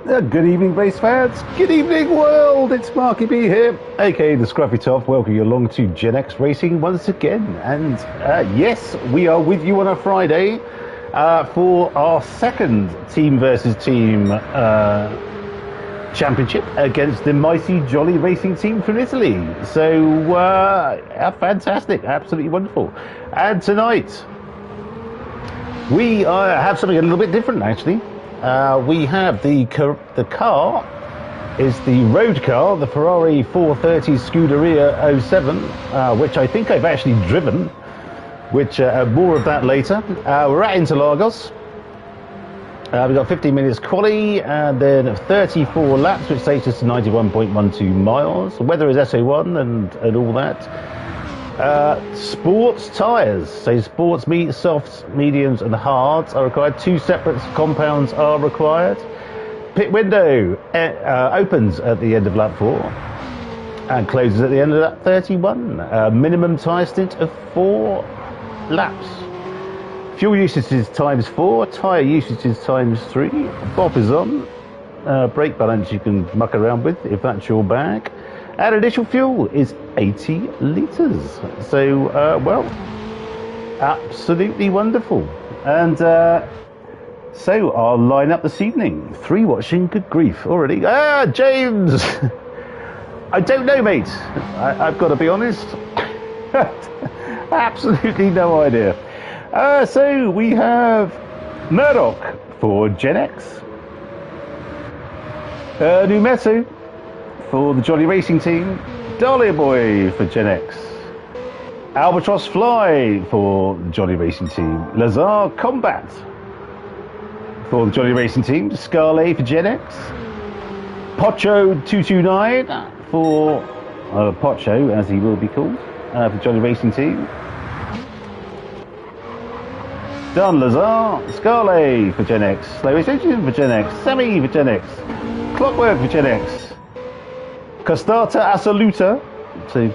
Good evening, race fans. Good evening, world. It's Marky B here, aka the Scruffy Top. Welcome you along to Gen X Racing once again. And yes, we are with you on a Friday for our second team versus team championship against the mighty Jolly Racing team from Italy. So fantastic, absolutely wonderful. And tonight we have something a little bit different, actually. We have the car is the road car, the Ferrari 430 Scuderia 07, which I think I've actually driven, which more of that later. We're at Interlagos. We've got 15 minutes quali and then 34 laps, which takes us to 91.12 miles. The weather is SO1 and all that. Sports tyres, so sports softs, mediums and hards are required. 2 separate compounds are required. Pit window opens at the end of lap 4 and closes at the end of lap 31. Minimum tyre stint of 4 laps. Fuel usage is times 4, tyre usage is times 3. Bop is on. Brake balance you can muck around with if that's your bag. And initial fuel is 80 litres. So, well, absolutely wonderful. And so our lineup this evening. 3 watching, good grief, already. James! I don't know, mate. I've got to be honest. Absolutely no idea. So we have Murdoch for Gen X. Numetto for the Jolly Racing team. Dahlia Boy for Gen X. Albatross Fly for the Jolly Racing team. Lazar Combat for the Jolly Racing team. Scarlet for Gen X. Pocho 229 for Pocho, as he will be called, for Jolly Racing team. Don Lazar, Scarlet for Gen X. Slow Race Engine for Gen X. Semi for Gen X. Clockwork for Gen X. Castata Assoluta, so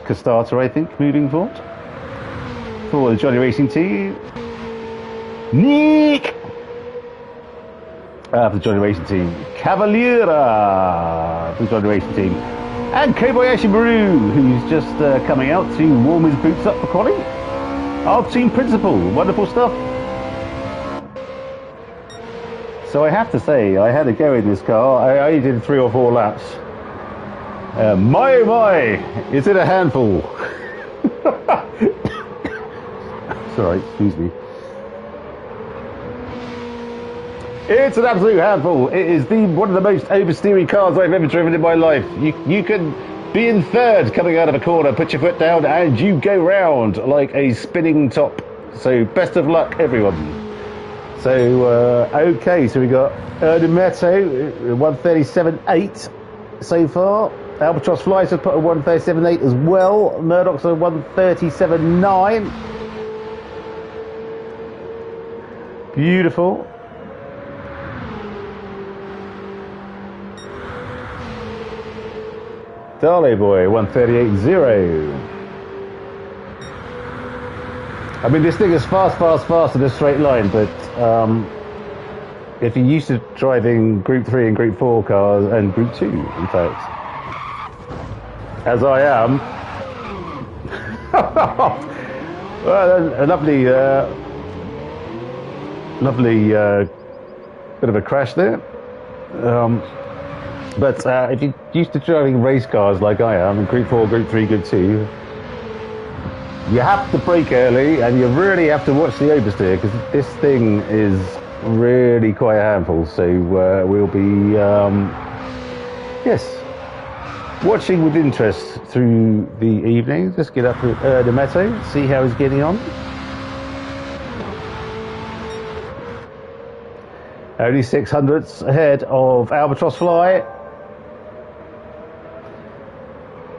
Castata, I think, moving forward for the Jolly Racing team. Nick for the Jolly Racing team. Cavaliera for the Jolly Racing team. And Kobayashi Maru, who's just coming out to warm his boots up for quali. Our team principal, wonderful stuff. So I have to say, I had a go in this car. I only did 3 or 4 laps. My, is it a handful? Sorry, excuse me. It's an absolute handful. It is one of the most oversteery cars I've ever driven in my life. You can be in third coming out of a corner, put your foot down, and you go round like a spinning top. So best of luck, everyone. So, okay, so we got Ernesto, 137.8 so far. Albatross Flies have put a 137.8 as well. Murdoch's a 137.9. Beautiful. Dahlia Boy, 138.0. I mean, this thing is fast in a straight line, but if you're used to driving Group 3 and Group 4 cars, and Group 2, in fact, as I am, well, a lovely bit of a crash there. But if you're used to driving race cars like I am, in Group 4, Group 3, Group 2, you have to brake early and you really have to watch the oversteer, because this thing is really quite a handful. So we'll be, yes, watching with interest through the evening. Let's get up with Ernesto, see how he's getting on. Only 600ths ahead of Albatross Fly,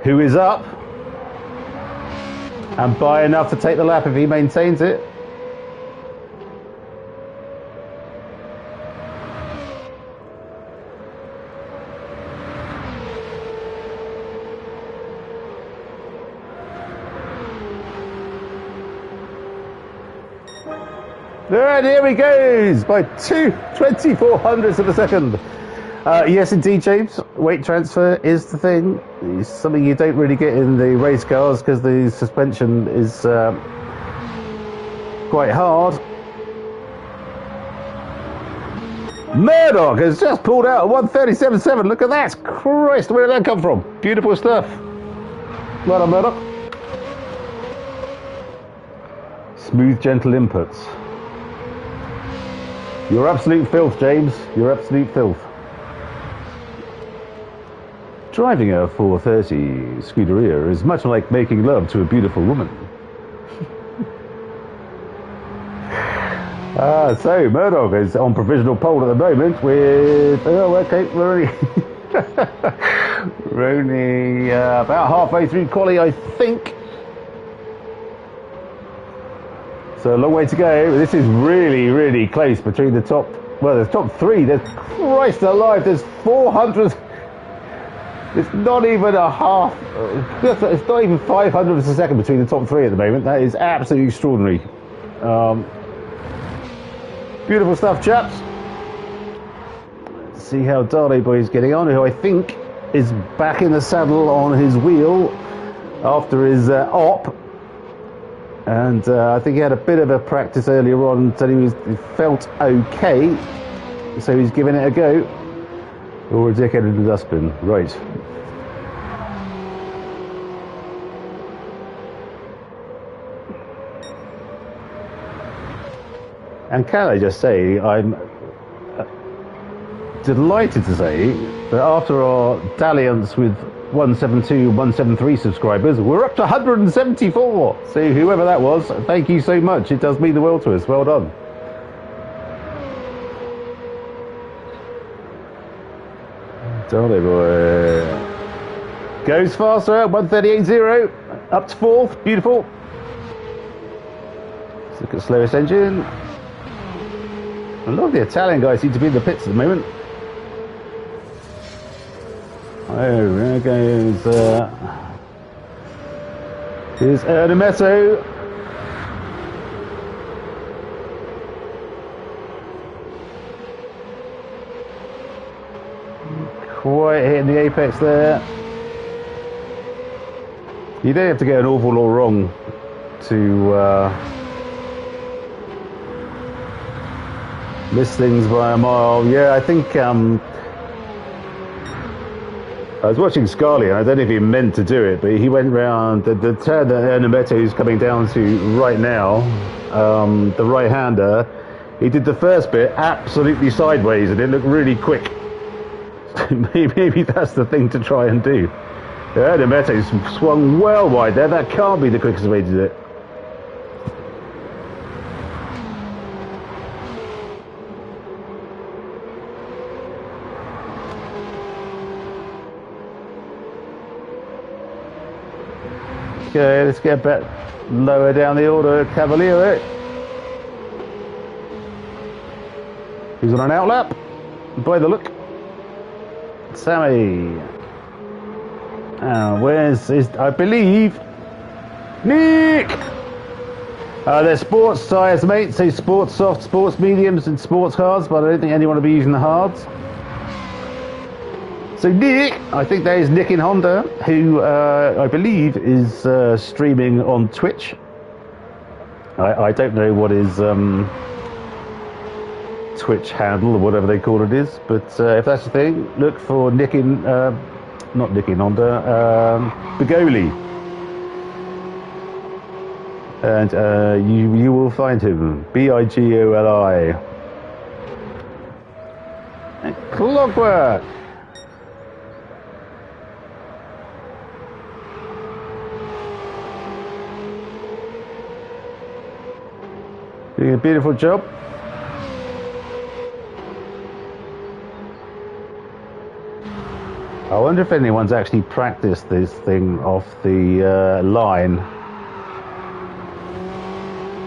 who is up and by enough to take the lap if he maintains it. And here he goes by 2/2400ths of a second. Yes, indeed, James. Weight transfer is the thing. It's something you don't really get in the race cars because the suspension is quite hard. Murdoch has just pulled out a 137.7. Look at that. Christ, where did that come from? Beautiful stuff. Well done, Murdoch. Smooth, gentle inputs. You're absolute filth, James. You're absolute filth. Driving a 430 Scuderia is much like making love to a beautiful woman. So Murdoch is on provisional pole at the moment with... Oh, okay, we're only about halfway through quali, I think. So a long way to go. This is really, really close between the top... Well, the top three. There's... Christ alive, there's 400... It's not even a half... It's not even 500 of a second between the top three at the moment. That is absolutely extraordinary. Beautiful stuff, chaps. Let's see how Darley Boy is getting on, who I think is back in the saddle on his wheel after his op. And I think he had a bit of a practice earlier on, so he felt okay. So he's giving it a go. Or a dickhead in the dustbin. Right. And can I just say, I'm delighted to say that after our dalliance with 172, 173 subscribers, we're up to 174. So whoever that was, thank you so much. It does mean the world to us. Well done. Darling boy. Goes faster, 138.0. Up to fourth. Beautiful. Let's look at slowest engine. A lot of the Italian guys seem to be in the pits at the moment. Oh, there goes... here's Ernesto. Quite hitting the apex there. You don't have to get an awful lot wrong to... miss things by a mile. Yeah, I think I was watching Scarlett, and I don't know if he meant to do it, but he went round the turn that Ernesto is coming down to right now, the right-hander. He did the first bit absolutely sideways, and it looked really quick. Maybe that's the thing to try and do. Ernesto swung well wide there. That can't be the quickest way to do it. Okay, let's get a bit lower down the order. Cavaliere. He's on an outlap, by the look. Sammy. Where's his... I believe... Nick! They're sports tyres, mate. So sports soft, sports mediums, and sports hards, but I don't think anyone will be using the hards. So Nick, I think that is Nick in Honda, who I believe is streaming on Twitch. I don't know what his Twitch handle or whatever they call it is, but if that's the thing, look for Nick in, not Nick in Honda, Bigoli. And you will find him, Bigoli. Clockwork. Doing a beautiful job. I wonder if anyone's actually practiced this thing off the line.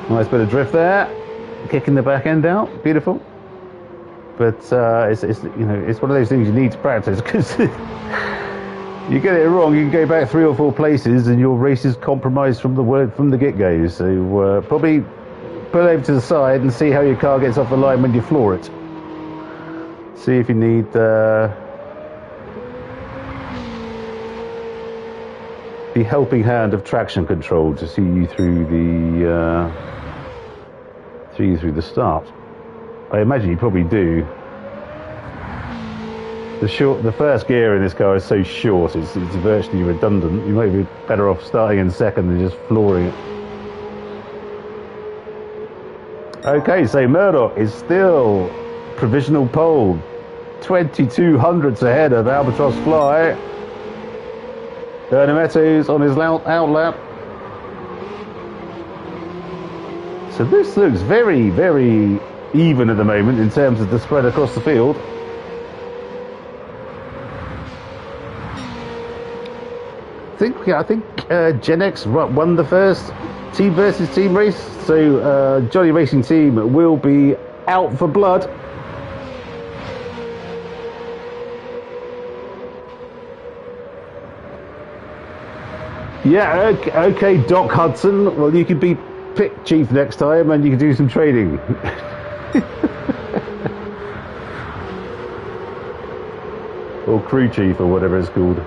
Nice bit of drift there, kicking the back end out, beautiful. But it's you know, it's one of those things you need to practice, because you get it wrong, you can go back 3 or 4 places and your race is compromised from the get-go. So probably pull over to the side and see how your car gets off the line when you floor it. See if you need the helping hand of traction control to see you through the start. I imagine you probably do. The first gear in this car is so short, it's virtually redundant. You might be better off starting in second than just flooring it. Okay, so Murdoch is still provisional pole, 22 hundredths ahead of Albatross Fly. Ernemetto's on his outlap. So this looks very, very even at the moment in terms of the spread across the field. I think Gen X won the first team versus team race, so Jolly Racing Team will be out for blood. Yeah, okay, Doc Hudson. Well, you could be pit chief next time, and you can do some training. Or crew chief, or whatever it's called.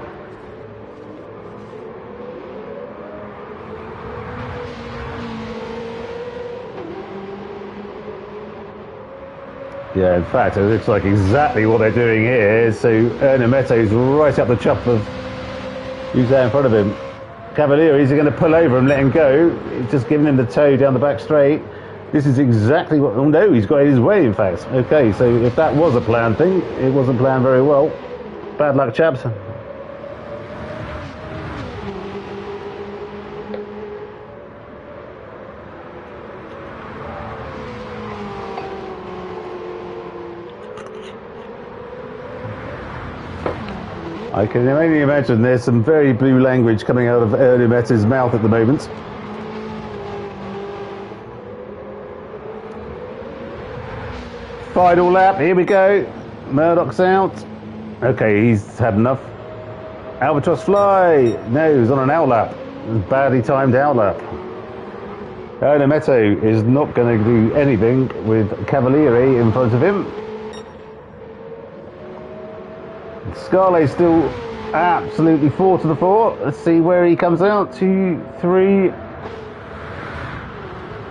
Yeah, in fact, it looks like exactly what they're doing here. So Ernemetto's right up the chop of who's there in front of him. Cavalieri's going to pull over and let him go. He's just giving him the toe down the back straight. This is exactly what... Oh no, he's got in his way, in fact. Okay, so if that was a planned thing, it wasn't planned very well. Bad luck, chaps. I can only imagine there's some very blue language coming out of Ernemetto's mouth at the moment. Final lap, here we go. Murdoch's out. Okay, he's had enough. Albatross Fly. No, he's on an outlap. Badly timed outlap. Ernemetto is not going to do anything with Cavalieri in front of him. Scarlet's still absolutely 4 to the 4. Let's see where he comes out. 2, 3.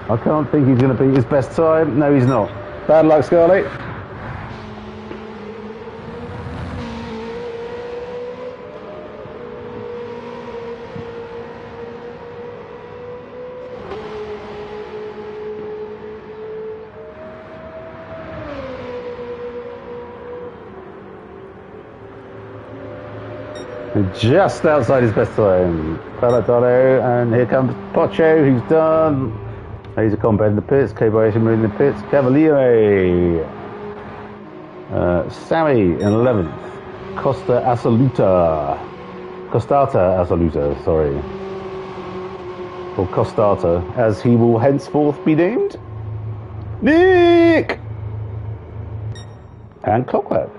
I can't think he's going to beat his best time. No, he's not. Bad luck, Scarlet. Just outside his best time. Paladano, and here comes Pocho, who's done. Laser Combat in the pits, Kobayashi in the pits, Cavalieri. Sammy in 11th. Costata Assoluta, sorry. Or Costata, as he will henceforth be named. Nick! And Clockwork.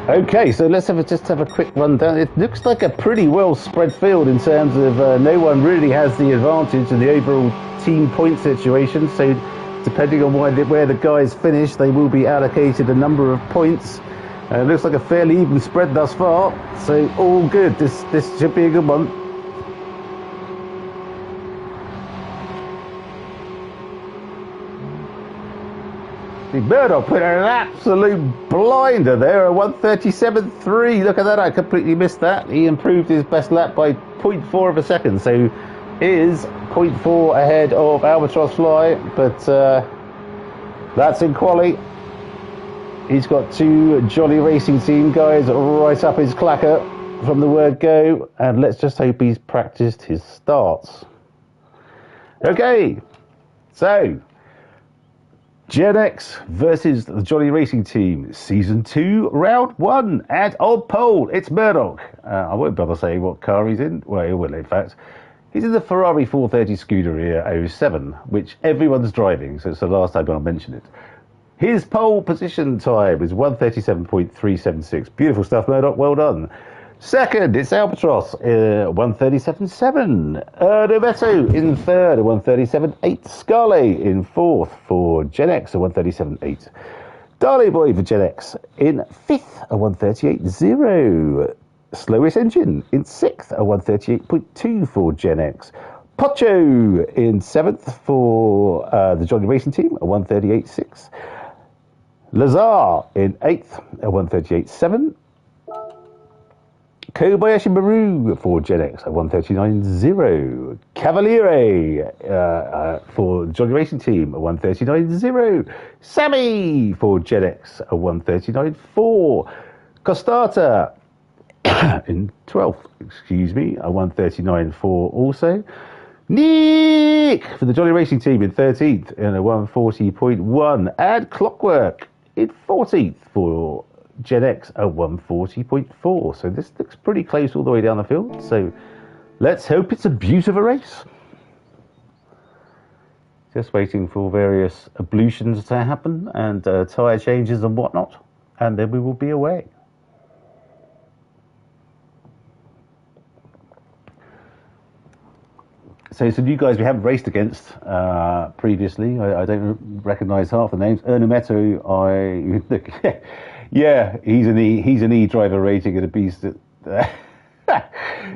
Okay, so let's just have a quick rundown. It looks like a pretty well spread field in terms of no one really has the advantage in the overall team point situation. So depending on where the guys finish, they will be allocated a number of points. It looks like a fairly even spread thus far. So all good. This should be a good one. Murdoch put an absolute blinder there, a 1:37.3. Look at that, I completely missed that. He improved his best lap by 0.4 of a second, so is 0.4 ahead of Albatross Fly, but that's in quali. He's got 2 Jolly Racing Team guys right up his clacker from the word go, and let's just hope he's practiced his starts. Okay, so Gen X versus the Jolly Racing Team, Season 2, Round 1, and on pole, it's Murdoch. I won't bother saying what car he's in. Well, he will, in fact. He's in the Ferrari 430 Scuderia 07, which everyone's driving, so it's the last time I'll mention it. His pole position time is 1:37.376. Beautiful stuff, Murdoch, well done. Second, it's Albatross, 137.7. Erdometto in third, 137.8. Scarlet in fourth for Gen X, 137.8. Darley Boy for Gen X in fifth, 138.0. Slowest Engine in sixth, 138.2 for Gen X. Pocho in seventh for the Jolly Racing Team, 138.6. Lazar in eighth, 138.7. Kobayashi Maru for Gen X, 139.0. Cavaliere for Jolly Racing Team, 139.0. Sammy for Gen X, 139.4. Costata in 12th, excuse me, 139.4 also. Nick for the Jolly Racing Team in 13th in a 140.1. And Clockwork in 14th for Gen X at 140.4. So this looks pretty close all the way down the field. So let's hope it's a beautiful race. Just waiting for various ablutions to happen and tyre changes and whatnot. And then we will be away. So some new guys we haven't raced against previously. I don't recognise half the names. Ernometto, yeah, he's an E driver rating and a beast at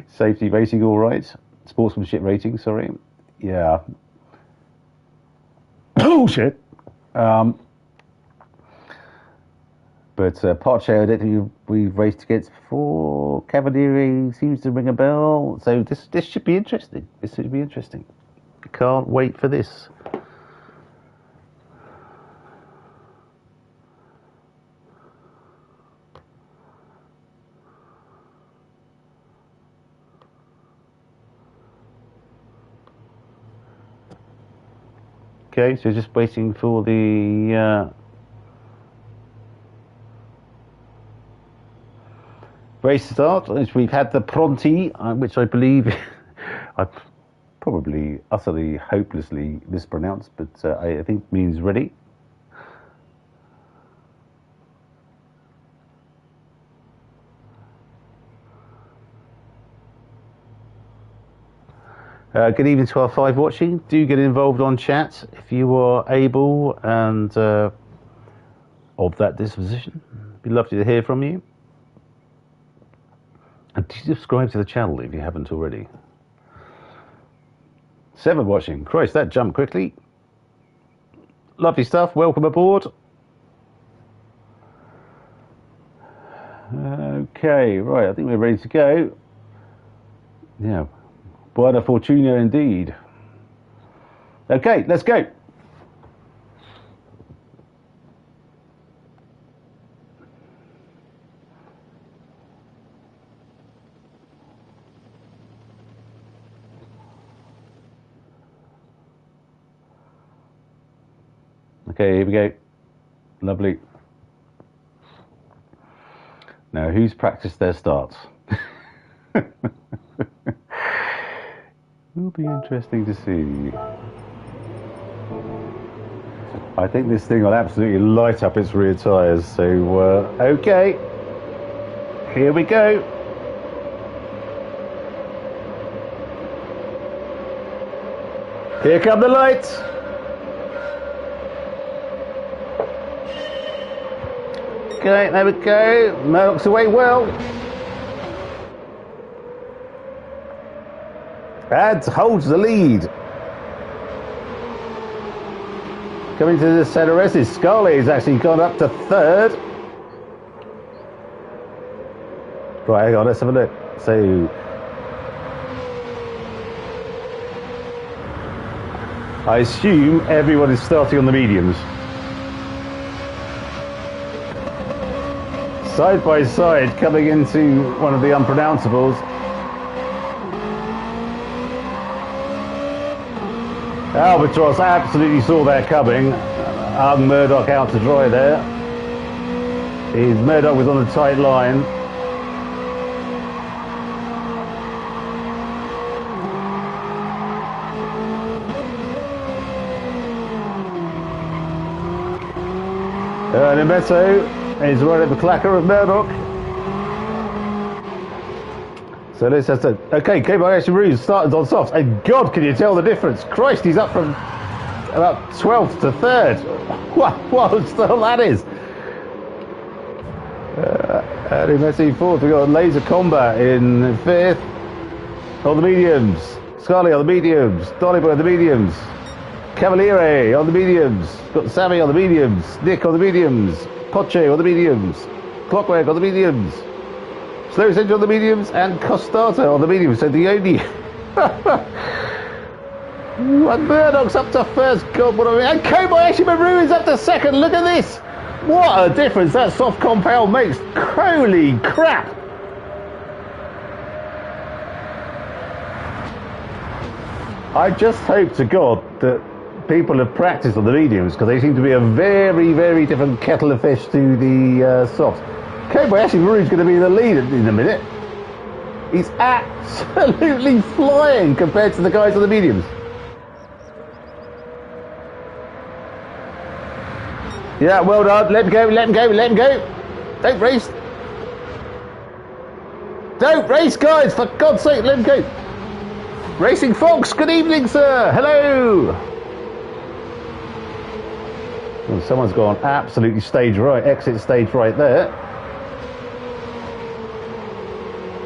safety racing, all right. Sportsmanship rating, sorry. Yeah. Oh shit. But Pache, I don't think we've raced against before. Cavaliere seems to ring a bell. So this should be interesting. This should be interesting. Can't wait for this. Okay, so just waiting for the race start. We've had the Pronti, which I believe I probably utterly hopelessly mispronounced, but I think means ready. Good evening to our 5 watching. Do get involved on chat if you are able and of that disposition. Be lovely to hear from you. And do subscribe to the channel if you haven't already. 7 watching. Christ, that jumped quickly. Lovely stuff. Welcome aboard. Okay, right. I think we're ready to go. Yeah. Buona fortuna indeed. Okay, let's go. Okay, here we go. Lovely. Now, who's practiced their starts? It'll be interesting to see. I think this thing will absolutely light up its rear tyres. So, okay. Here we go. Here come the lights. Okay, there we go. Murdoch's away well. And holds the lead. Coming to the center rest is Scully. He's actually gone up to third. Right, hang on, let's have a look. So, I assume everyone is starting on the mediums. Side by side, coming into one of the unpronounceables. Albatross absolutely saw that coming. Hung Murdoch out to dry there. Murdoch was on a tight line. Ernesto is right at the clacker of Murdoch. So let's have to. Okay, Kobayashi Maru started on softs, and God, can you tell the difference? Christ, he's up from about 12th to 3rd. What a style that is! And Messi 4th. We got Laser Combat in 5th. On the mediums, Scarly on the mediums, Dolly Boy on the mediums, Cavaliere on the mediums, got Sammy on the mediums, Nick on the mediums, Poche on the mediums, Clockwork on the mediums, Slow Central on the mediums, and Costata on the mediums. So the only and Murdoch's up to first. God, what I mean. And Kobayashi Maru is up to second. Look at this. What a difference that soft compound makes. Holy crap. I just hope to God that people have practiced on the mediums, because they seem to be a very, very different kettle of fish to the softs. Kobayashi Maru's going to be the lead in a minute. He's absolutely flying compared to the guys on the mediums. Yeah, well done. Let him go, let him go, let him go. Don't race. Don't race, guys. For God's sake, let him go. Racing Fox, good evening, sir. Hello. Well, someone's gone absolutely stage right, exit stage right there.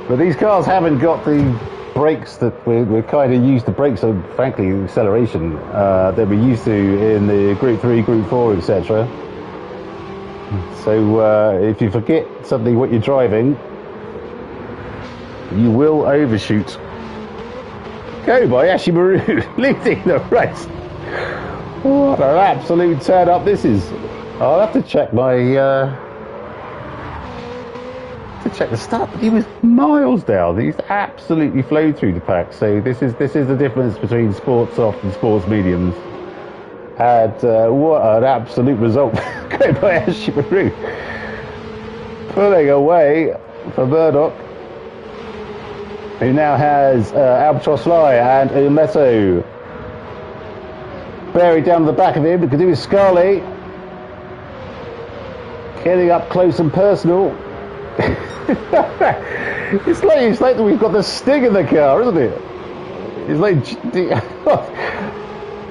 But these cars haven't got the brakes that we're kind of used to, brakes and frankly acceleration that we're used to in the Group 3, Group 4, etc. So if you forget suddenly what you're driving, you will overshoot. Kobayashi Maru leading the race. What an absolute turn up this is. I'll have to check my check the start, but he was miles down. He's absolutely flowed through the pack. So this is the difference between sports soft and sports mediums. And what an absolute result. Kobayashi Maru pulling away from Murdoch, who now has Albatross Fly and Umeto buried down the back of him. We can do with Scarly getting up close and personal. it's like we've got the Sting in the car, isn't it? It's like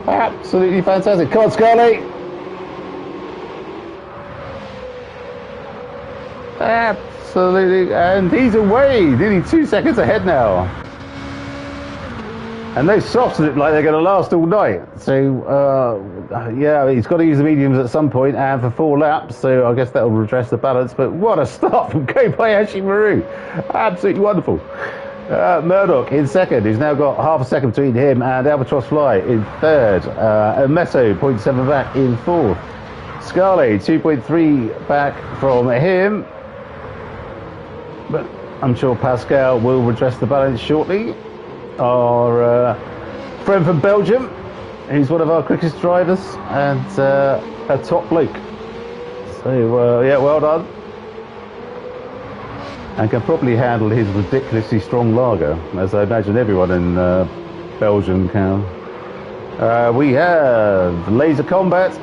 absolutely fantastic. Come on, Scarly. Absolutely, and he's away, nearly 2 seconds ahead now. And those softs look like they're going to last all night. So, yeah, he's got to use the mediums at some point and for 4 laps. So I guess that will redress the balance. But what a start from Kobayashi Maru. Absolutely wonderful. Murdoch in second. He's now got half a second between him and Albatross Fly in third. Meso 0.7 back in fourth. Scarlett 2.3 back from him. But I'm sure Pascal will redress the balance shortly. Our friend from Belgium, who's one of our quickest drivers and a top bloke. So yeah, well done. And can probably handle his ridiculously strong lager, as I imagine everyone in Belgium can. We have Laser Combat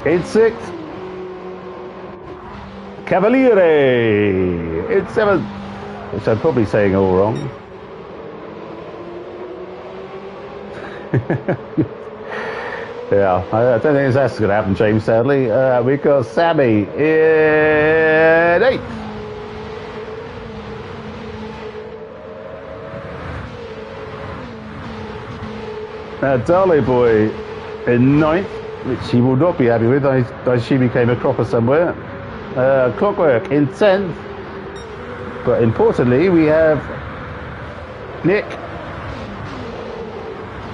in sixth. Cavaliere in seventh, which I'm probably saying all wrong. Yeah, I don't think that's going to happen, James, sadly. We've got Sammy in eighth. Now, Darley Boy in ninth, which he will not be happy with. I assume he came a cropper somewhere. Clockwork in 10th, but importantly we have Nick.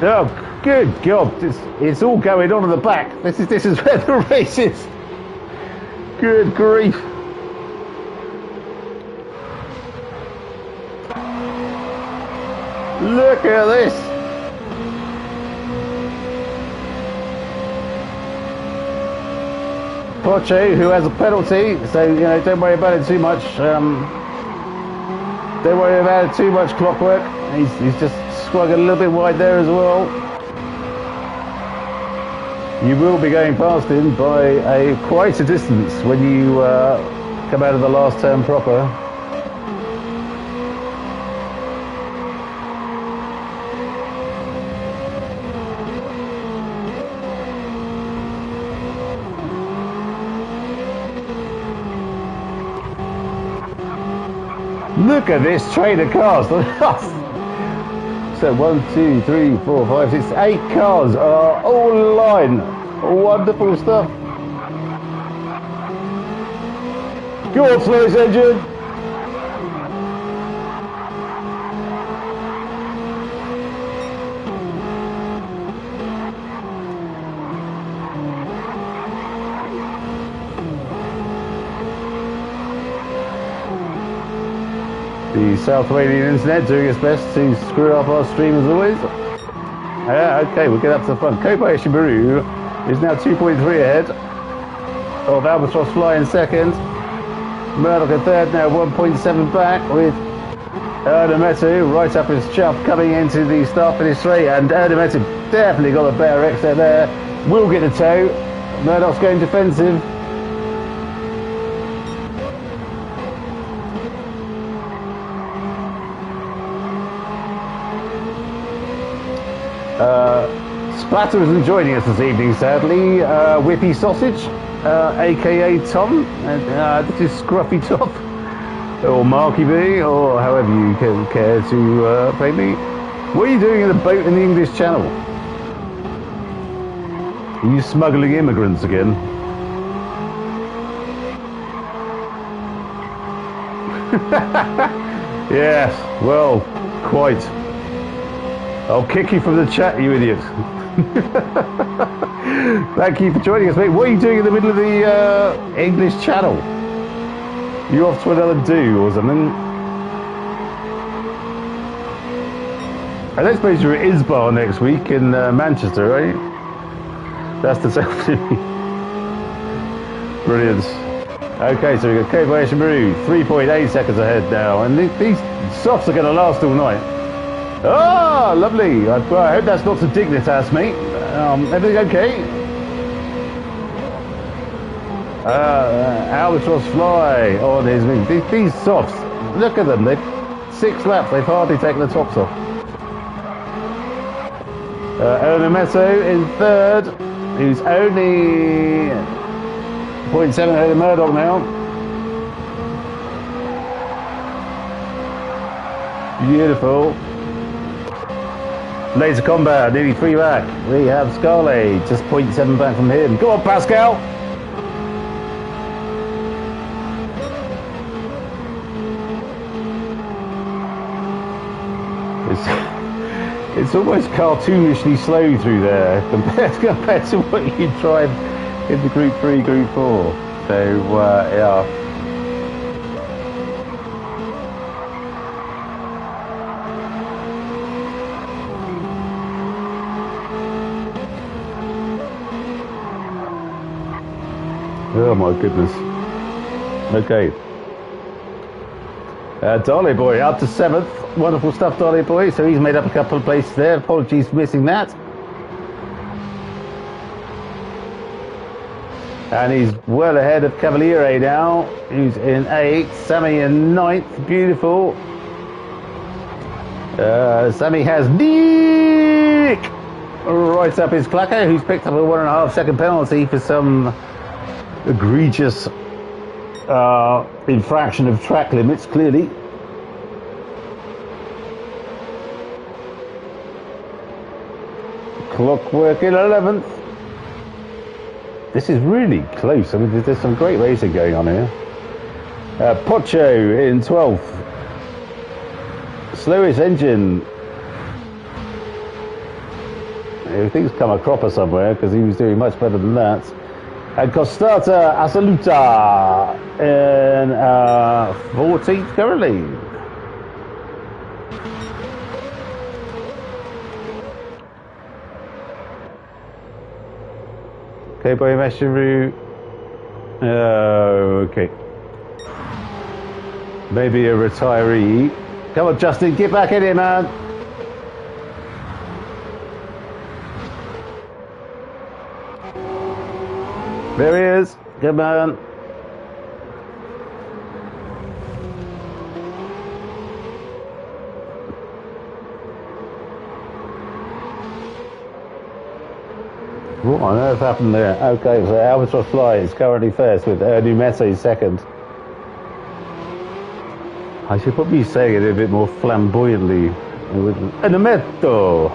Oh, good God! It's all going on in the back. This is where the race is. Good grief! Look at this. Poche, who has a penalty, so you know, don't worry about it too much. Don't worry about it too much, Clockwork. He's just squagged a little bit wide there as well. You will be going past him by quite a distance when you come out of the last turn proper. Look at this train of cars. So 1, 2, 3, 4, 5, 6, 8 cars are all in line. Wonderful stuff. Go on, slowest engine. The South Radian internet doing its best to screw up our stream as always. Okay, we'll get up to the front. Kobayashi Maru is now 2.3 ahead of Albatross Fly in second. Murdoch in third, now 1.7 back with Ernemetu right up his chuff coming into the start finish straight, and Ernemetu definitely got a better exit there. Will get a tow. Murdoch's going defensive. Splatter isn't joining us this evening, sadly. Whippy Sausage, aka Tom, and this is Scruffy Top, or Marky B, or however you can care to play me. What are you doing in the boat in the English Channel? Are you smuggling immigrants again? Yes, well, quite. I'll kick you from the chat, you idiot. Thank you for joining us, mate. What are you doing in the middle of the English Channel? You off to another do or something? I don't suppose you're at Isbar next week in Manchester, right? That's the self to me. Brilliant. Okay, so we've got Kobayashi Maru, 3.8 seconds ahead now, and these softs are going to last all night. Ah, lovely. I hope that's not a Dignitas, mate. Everything okay? Albatross Fly on his wing. These softs, look at them. They've 6 laps. They've hardly taken the tops off. Ernemetu in third, who's only 0.7 ahead of Murdoch now. Beautiful. Laser Combat, nearly 3 back. We have Scarlet, just 0.7 back from him. Go on, Pascal! It's almost cartoonishly slow through there compared to what you drive in the Group 3, Group 4. So, yeah. Oh my goodness. Okay. Dolly Boy up to 7th. Wonderful stuff, Dolly Boy. So he's made up a couple of places there. Apologies for missing that. And he's well ahead of Cavaliere now, who's in 8th. Sammy in 9th. Beautiful. Sammy has Nick right up his clacker, who's picked up a 1.5 second penalty for some egregious infraction of track limits, clearly. Clockwork in 11th. This is really close. I mean, there's some great racing going on here. Pocho in 12th. Slowest engine. Everything's come a cropper somewhere because he was doing much better than that. And Costata Assoluta in 14th currently. Okay, boy, Mesharu. Okay. Maybe a retiree. Come on, Justin, get back in here, man. There he is. Come on. What on earth happened there? Okay, so Albatross Fly is currently first with Numete second. I should probably say it a bit more flamboyantly. Numeto,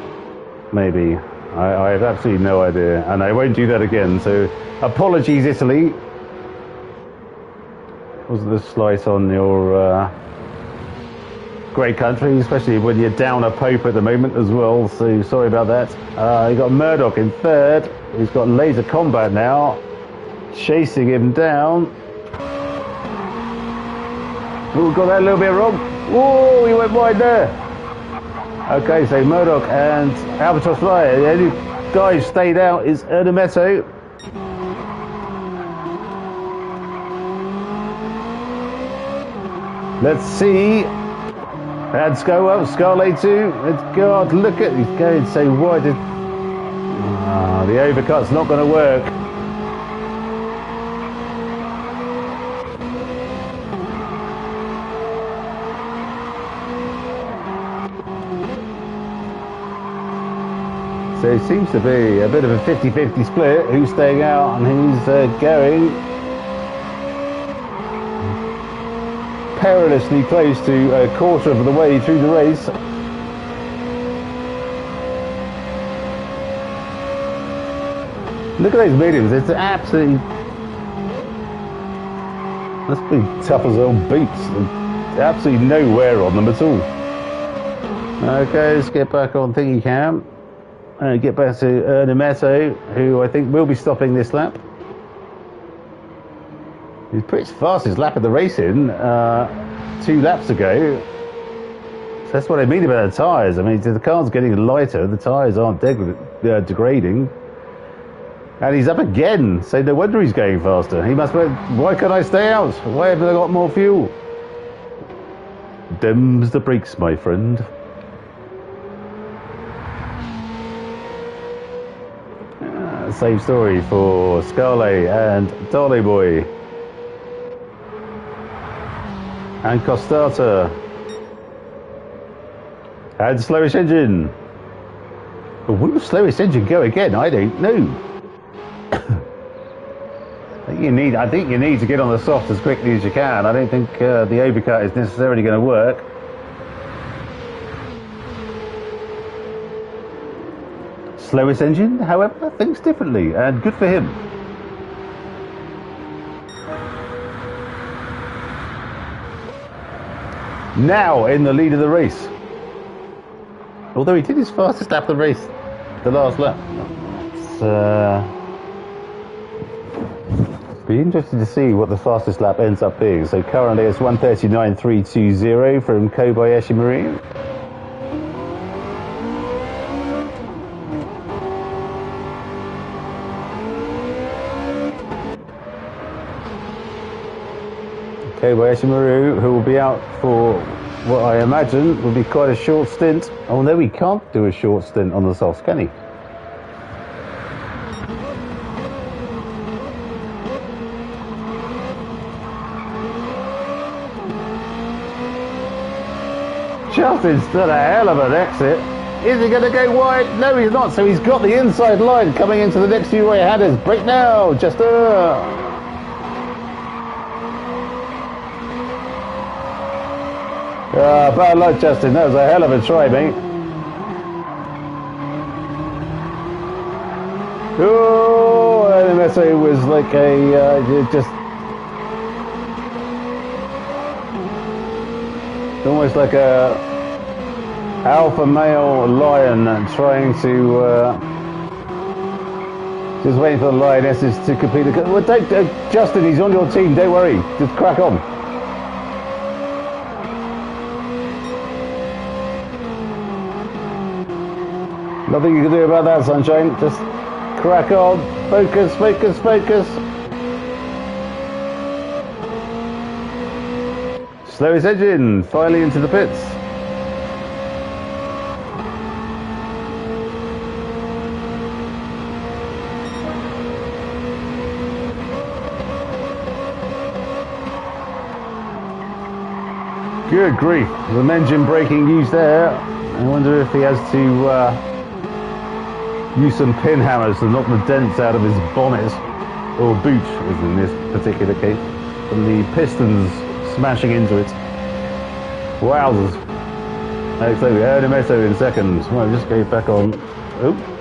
maybe. I have absolutely no idea, and I won't do that again. So, apologies, Italy. Wasn't a slight on your great country, especially when you're down a Pope at the moment as well. So sorry about that. You got Murdoch in third. He's got Laser Combat now, chasing him down. Oh, got that a little bit wrong. Whoa, he went wide there. Okay, so Murdoch and Albatross Fly. The only guy who stayed out is Ernesto. Let's see. Let's go up. Scarlet 2. God, look at he's going so wide. The overcut's not going to work. So it seems to be a bit of a 50-50 split. Who's staying out and who's going. Perilously close to a quarter of the way through the race. Look at those mediums. It's absolutely. Must be tough as old boots. Absolutely no wear on them at all. Okay, let's get back on thingy cam. Get back to Ernesto, who I think will be stopping this lap. He's pretty fastest lap of the race in 2 laps ago. So that's what I mean about the tyres. I mean, the car's getting lighter, the tyres aren't degrading. And he's up again, so no wonder he's going faster. He must be, why can't I stay out? Why haven't I got more fuel? Them's the brakes, my friend. Same story for Scarlet and Dolly Boy. And Costata. And slowest engine. But will the slowest engine go again? I don't know. I think you need to get on the soft as quickly as you can. I don't think the overcut is necessarily going to work. Slowest engine, however, thinks differently, and good for him. Now in the lead of the race. Although he did his fastest lap of the race, the last lap. Be interesting to see what the fastest lap ends up being. So currently it's 1:39.320 from Kobayashi Marine. Kobayashi Maru, who will be out for what I imagine will be quite a short stint. Oh no, he can't do a short stint on the softs, can he? Justin's done a hell of an exit. Is he going to go wide? No, he's not. So he's got the inside line coming into the next few right-handers. Break now, Justin. Bad luck, Justin. That was a hell of a try, mate. Oh, and it was like a just almost like a alpha male lion trying to just waiting for the lionesses to complete the. Well, don't, Justin, he's on your team. Don't worry. Just crack on. Nothing you can do about that, sunshine. Just crack on. Focus, focus, focus. Slowest engine, finally into the pits. Good grief, the engine braking used there. I wonder if he has to use some pin hammers to knock the dents out of his bonnet, or boot, as in this particular case, from the pistons smashing into it. Wowzers. So we heard Meso in second. Well, just go back on. Oh.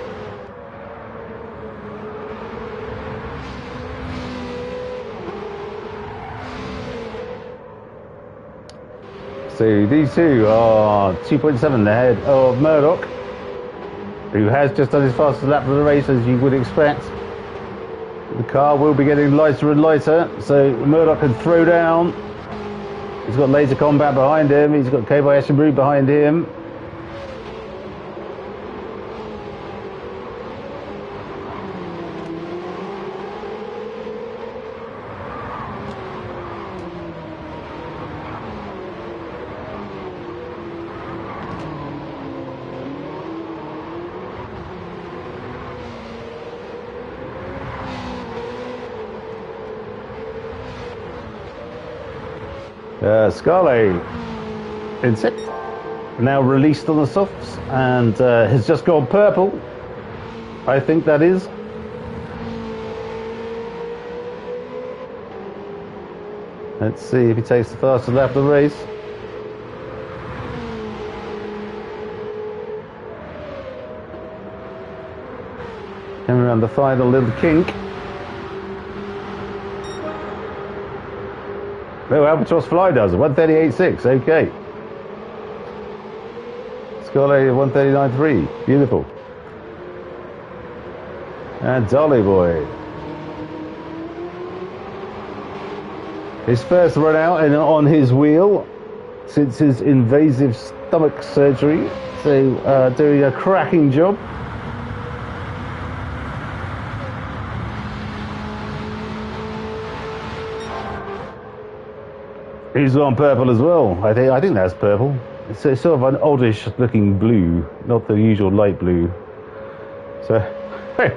So these two are 2.7 ahead of Murdoch, who has just done his fastest lap of the race, as you would expect. The car will be getting lighter and lighter, so Murdoch can throw down. He's got Laser Combat behind him, he's got Kobayashi behind him. Scarlet in sixth, now released on the softs, and has just gone purple, I think that is. Let's see if he takes the fastest lap of the race. Coming around the final little kink. No, Albatross Fly does 138.6. Okay. Scarlet 139.3. Beautiful. And Dolly Boy. His first run out and on his wheel since his invasive stomach surgery. So doing a cracking job. He's on purple as well. I think that's purple. It's sort of an oddish looking blue, not the usual light blue. So I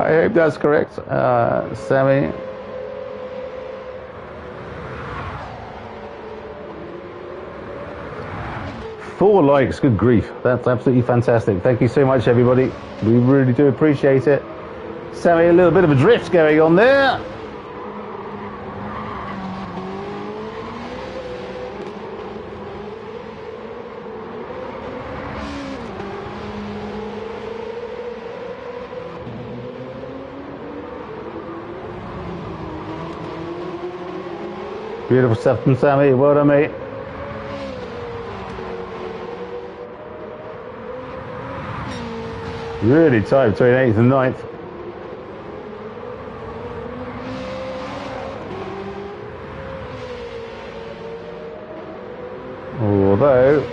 hope that's correct. Sammy. Four likes, good grief. That's absolutely fantastic. Thank you so much, everybody. We really do appreciate it. Sammy, a little bit of a drift going on there. Beautiful stuff from Sammy. Well done, mate. Really tight between 8th and 9th. Although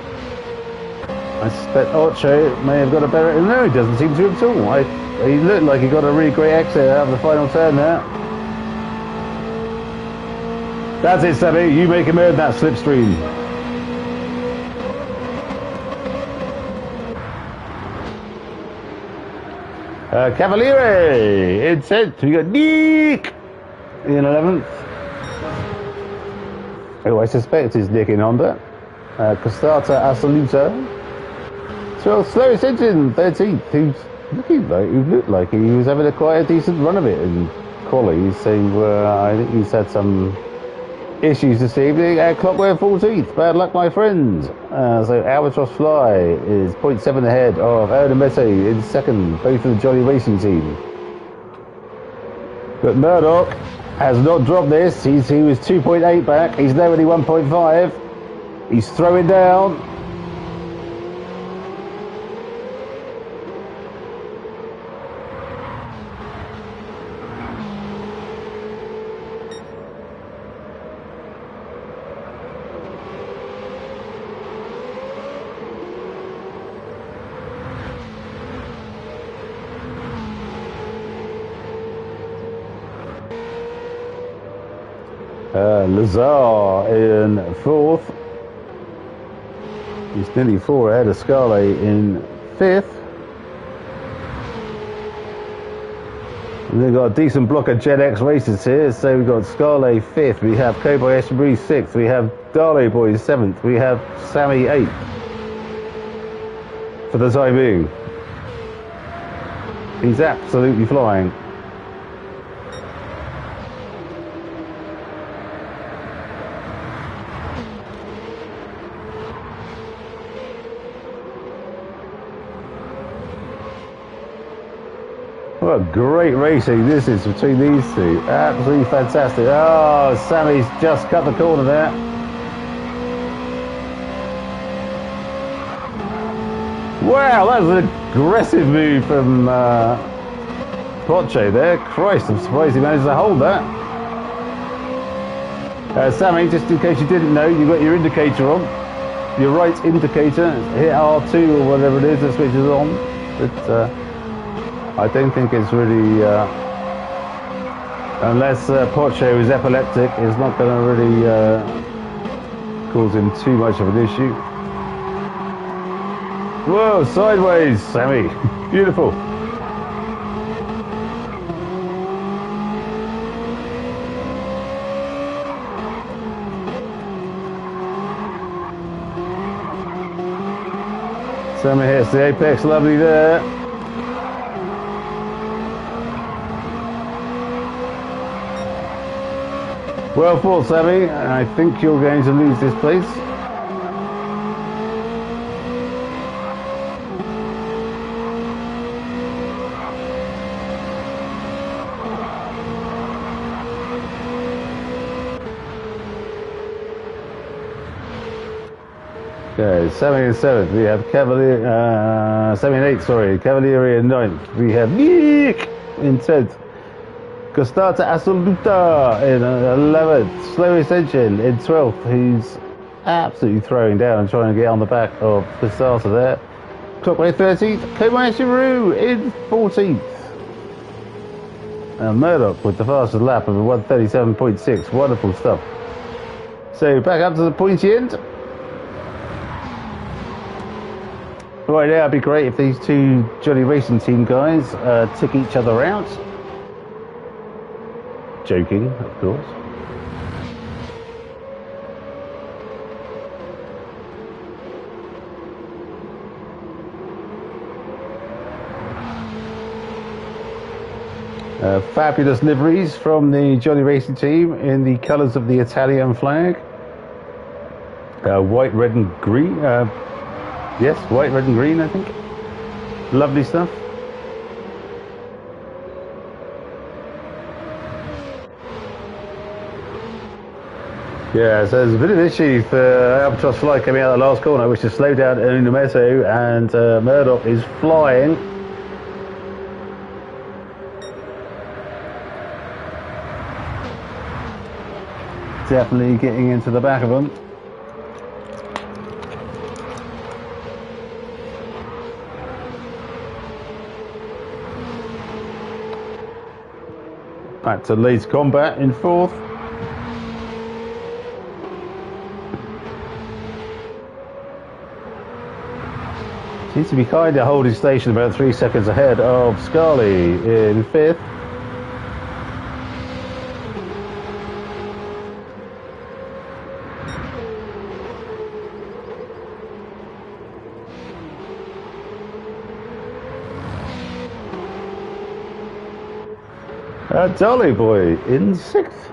I suspect Ocho may have got a better. No, he doesn't seem to at all. He looked like he got a really great exit out of the final turn there. That's it, Sammy. You make him earn that slipstream. Cavaliere in 10th. We got Nick in 11th. Who I suspect is Nick in Honda. Costata Assoluta. 12th, slowest engine, 13th. Who looked like he was having quite a decent run of it in quali. So I think he's had some issues this evening. Clockwork 14th. Bad luck, my friend. So Albatross Fly is 0.7 ahead of Ernesto in second, both of the Jolly Racing team. But Murdoch has not dropped this. He was 2.8 back. He's now only 1.5. He's throwing down. Lazar in 4th. He's nearly 4 ahead of Scarlet in 5th. And they've got a decent block of Gen X races here. So we've got Scarlet 5th. We have Kobayashi 6th. We have Darley Boys 7th. We have Sammy 8th. For the time being. He's absolutely flying. What great racing this is between these two. Absolutely fantastic. Oh, Sammy's just cut the corner there. Wow, that was an aggressive move from Poche there. Christ, I'm surprised he managed to hold that. Sammy, just in case you didn't know, you've got your indicator on. Your right indicator. Hit R2 or whatever it is that switches on. But I don't think it's really, unless Poche is epileptic, it's not going to really cause him too much of an issue. Whoa, sideways, Sammy. Beautiful. Sammy hits the apex, lovely there. Well fought, Sammy. I think you're going to lose this place. Okay, Sammy in 7th. We have Sammy in 8th, sorry. Cavalieri in 9th. We have Nick in 10th. Costata Assoluta in 11th. Slow Ascension in 12th. Who's absolutely throwing down and trying to get on the back of Costata there. Clockway 13th. Kobayashi Roo in 14th. And Murdoch with the fastest lap of 1:37.6. Wonderful stuff. So back up to the pointy end. Right now, it'd be great if these two Jolly Racing Team guys took each other out. Joking, of course. Fabulous liveries from the Jolly Racing Team in the colours of the Italian flag. White, red and green. Yes, white, red and green, I think. Lovely stuff. Yeah, so there's a bit of issue for Albatross Fly coming out of the last corner, which is slowed down Unumeto, and Murdoch is flying. Definitely getting into the back of them. Back to Leeds Combat in 4th. Seems to be kind of holding station about 3 seconds ahead of Scarley in 5th. Dolly Boy in 6th.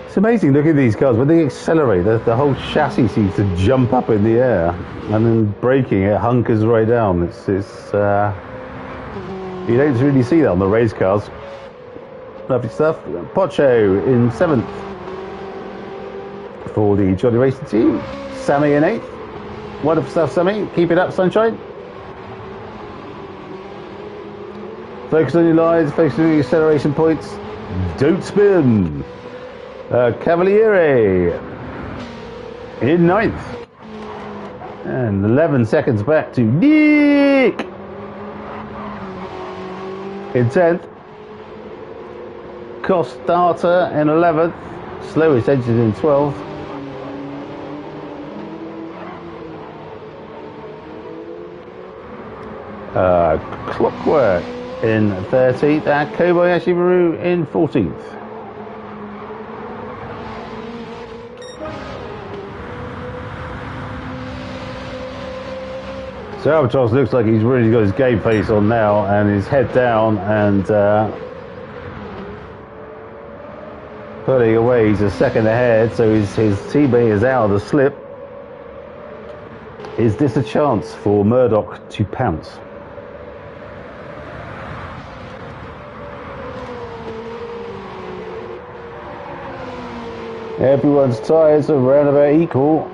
It's amazing, look at these cars, when they accelerate, the whole chassis seems to jump up in the air, and then braking, it hunkers right down. It's you don't really see that on the race cars. Lovely stuff. Pocho in 7th for the Jolly Racing Team. Sammy in 8th. Wonderful stuff, Sammy. Keep it up, sunshine. Focus on your lines, focus on your acceleration points. Don't spin. Cavalieri in 9th. And 11 seconds back to Nick in 10th. Costata in 11th. Slowest engine in 12th. Clockwork in 13th, and Kobayashi Maru in 14th. So Albatross looks like he's really got his game face on now and his head down and pulling away. He's a second ahead, so his teammate is out of the slip. Is this a chance for Murdoch to pounce? Everyone's tyres are around about equal.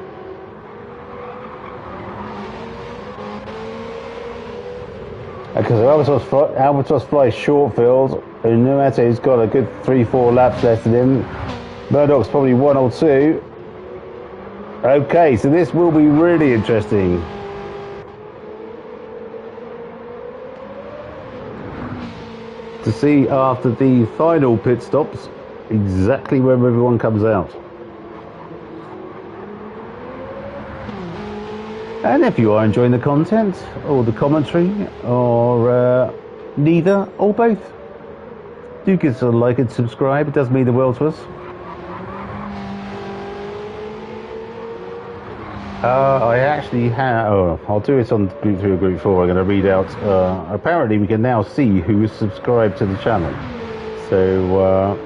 Because Albatross flies short field, and no matter he's got a good 3-4 laps left in him, Murdoch's probably 1 or 2. Okay, so this will be really interesting. To see after the final pit stops exactly where everyone comes out. And if you are enjoying the content or the commentary or neither or both, do give us a like and subscribe. It does mean the world to us. I actually have, I'll do it on Group 3 or Group 4. I'm going to read out, apparently we can now see who is subscribed to the channel. So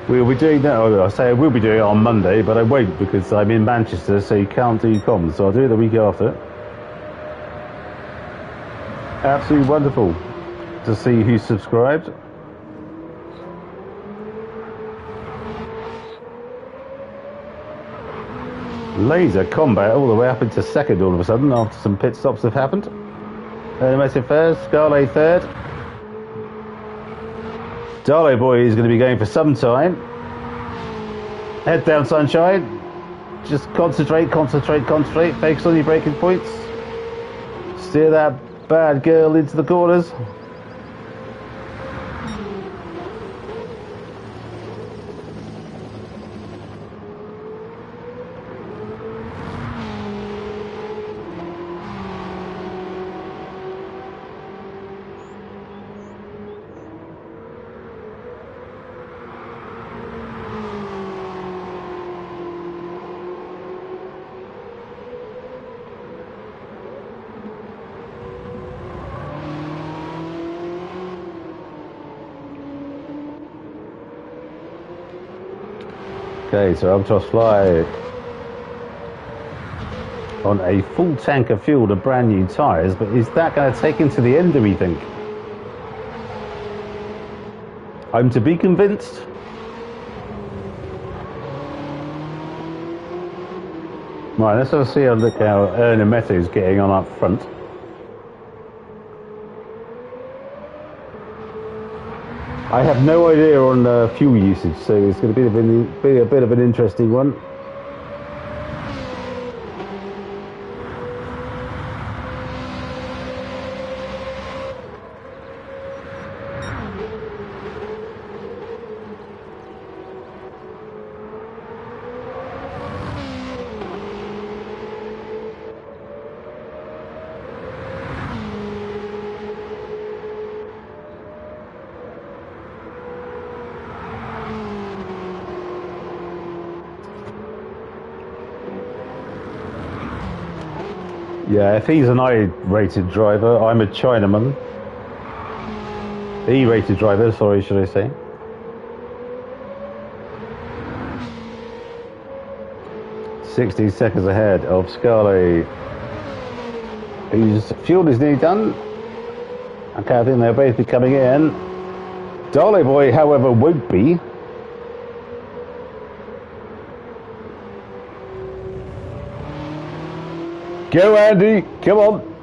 we'll be doing that, I say I will be doing it on Monday, but I won't because I'm in Manchester, so you can't do comms, so I'll do it the week after. Absolutely wonderful to see who's subscribed. Laser combat all the way up into second all of a sudden after some pit stops have happened. Animated first, Scarlet third. Darlow boy is going to be going for some time. Head down, sunshine. Just concentrate, focus on your braking points. Steer that bad girl into the corners. Okay, so Albatross fly on a full tank of fuel to brand new tyres, but is that going to take him to the end, do we think? I'm to be convinced. Right, let's have a see how look how Erna Meta is getting on up front. I have no idea on fuel usage, so it's going to be a bit of an interesting one. Yeah, if he's an I-rated driver, I'm a Chinaman. E-rated driver, sorry, should I say. "60 seconds ahead of Scarlet, whose fuel is nearly done." Okay, I think they'll both be coming in. Darlow boy, however, won't be. Go, Andy, come on.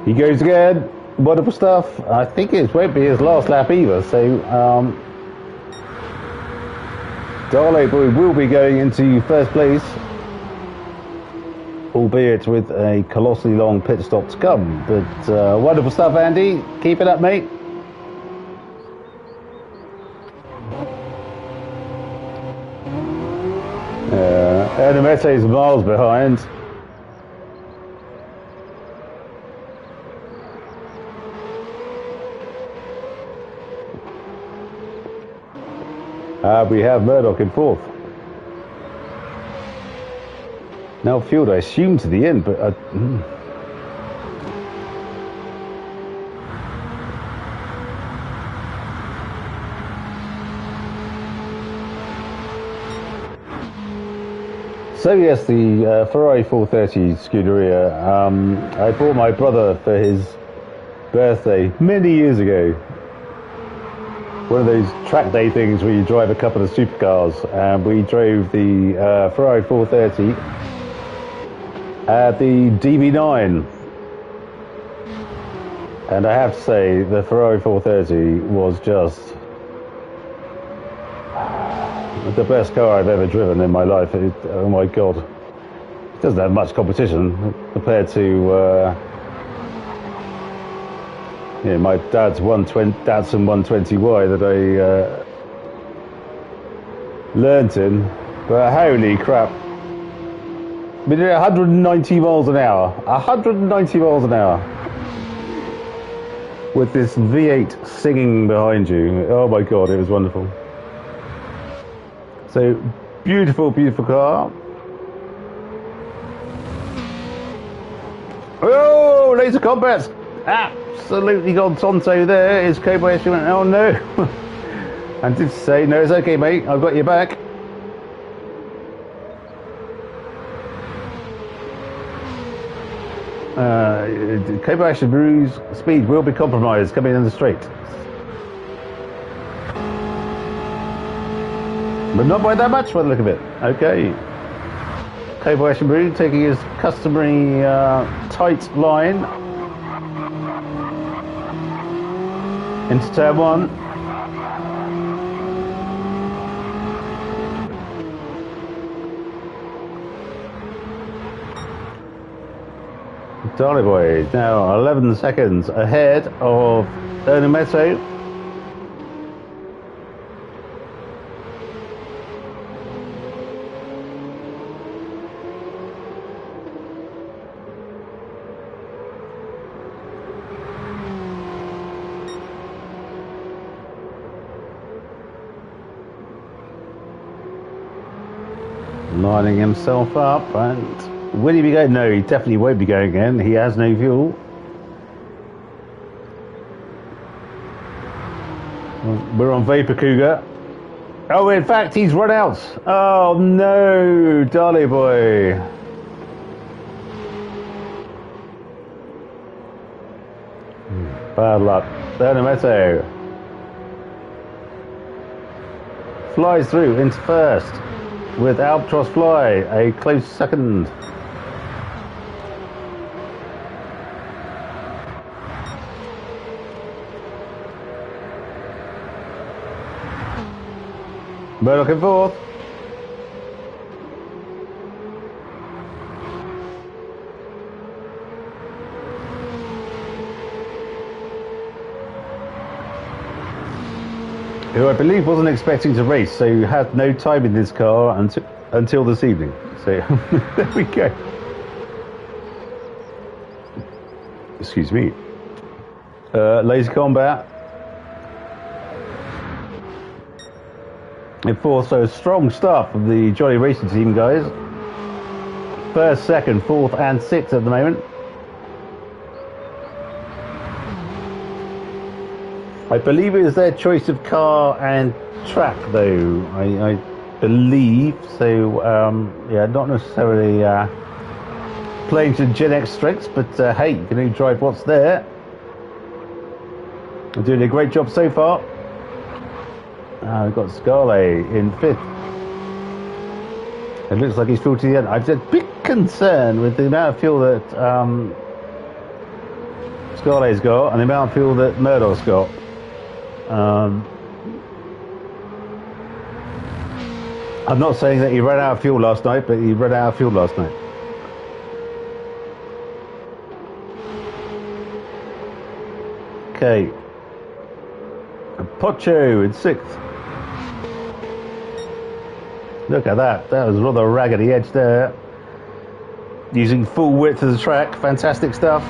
He goes again. Wonderful stuff. I think it won't be his last lap either, so Darley Boy will be going into first place, albeit with a colossally long pit stop to come. But wonderful stuff, Andy. Keep it up, mate. Ernemete is miles behind. We have Murdoch in fourth. Now fueled, I assume, to the end, but So yes, the Ferrari 430 Scuderia, I bought my brother for his birthday many years ago. One of those track day things where you drive a couple of supercars, and we drove the Ferrari 430 at the DB9. And I have to say, the Ferrari 430 was just the best car I've ever driven in my life. Oh my God. It doesn't have much competition compared to my dad's Datsun 120Y that I learnt in. But holy crap. We did 190 miles an hour. 190 miles an hour. With this V8 singing behind you. Oh my God, it was wonderful. So, beautiful, beautiful car. Oh, laser combats! Absolutely gone Tonto there. Is Kobayashi went, oh no. And did say, no, it's okay, mate. I've got your back. Kobayashi Brew's speed will be compromised coming in the straight. But not by that much by the look of it. Okay. Kobayashi Brew taking his customary tight line into turn one. Darley Boy now 11 seconds ahead of Ernesto. Lining himself up, and will he be going? No, he definitely won't be going again. He has no fuel. We're on Vapor Cougar. Oh, in fact, he's run out. Oh no, Darley Boy. Bad luck. Ernesto flies through into first, with Albatross Fly a close second. Murdoch in fourth. Who I believe wasn't expecting to race, so had no time in this car until this evening. So there we go. Excuse me. Laser Combat in fourth, so strong stuff from the Jolly Racing team, guys. First, second, fourth, and sixth at the moment. I believe it was their choice of car and track, though. I believe so. Yeah, not necessarily playing to Gen X strengths, but hey, you can only drive what's there. They're doing a great job so far. We've got Scarlet in fifth. It looks like he's full to the end. I've had big concern with the amount of fuel that Scarlet's got and the amount of fuel that Murdoch's got. I'm not saying that he ran out of fuel last night, but he ran out of fuel last night. Okay. Pocho in 6th. Look at that. That was rather raggedy edge there. Using full width of the track. Fantastic stuff.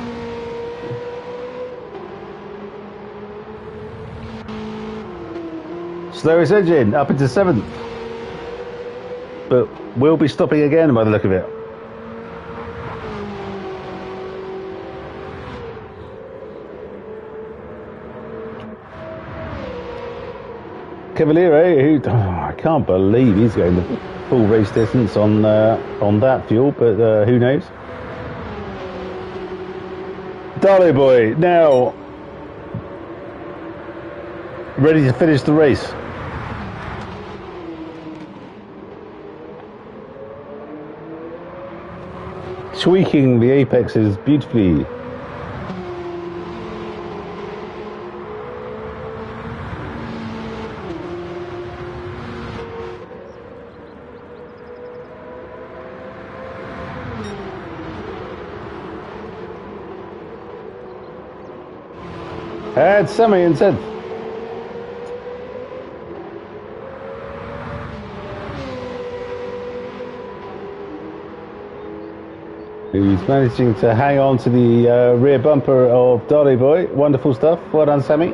Slowest engine up into 7th. But we'll be stopping again by the look of it. Cavaliere, who I can't believe he's going the full race distance on that fuel, but who knows? Darley boy now ready to finish the race. Tweaking the apexes beautifully. And Sammy in 10th. Who's managing to hang on to the rear bumper of Dolly Boy. Wonderful stuff. Well done, Sammy.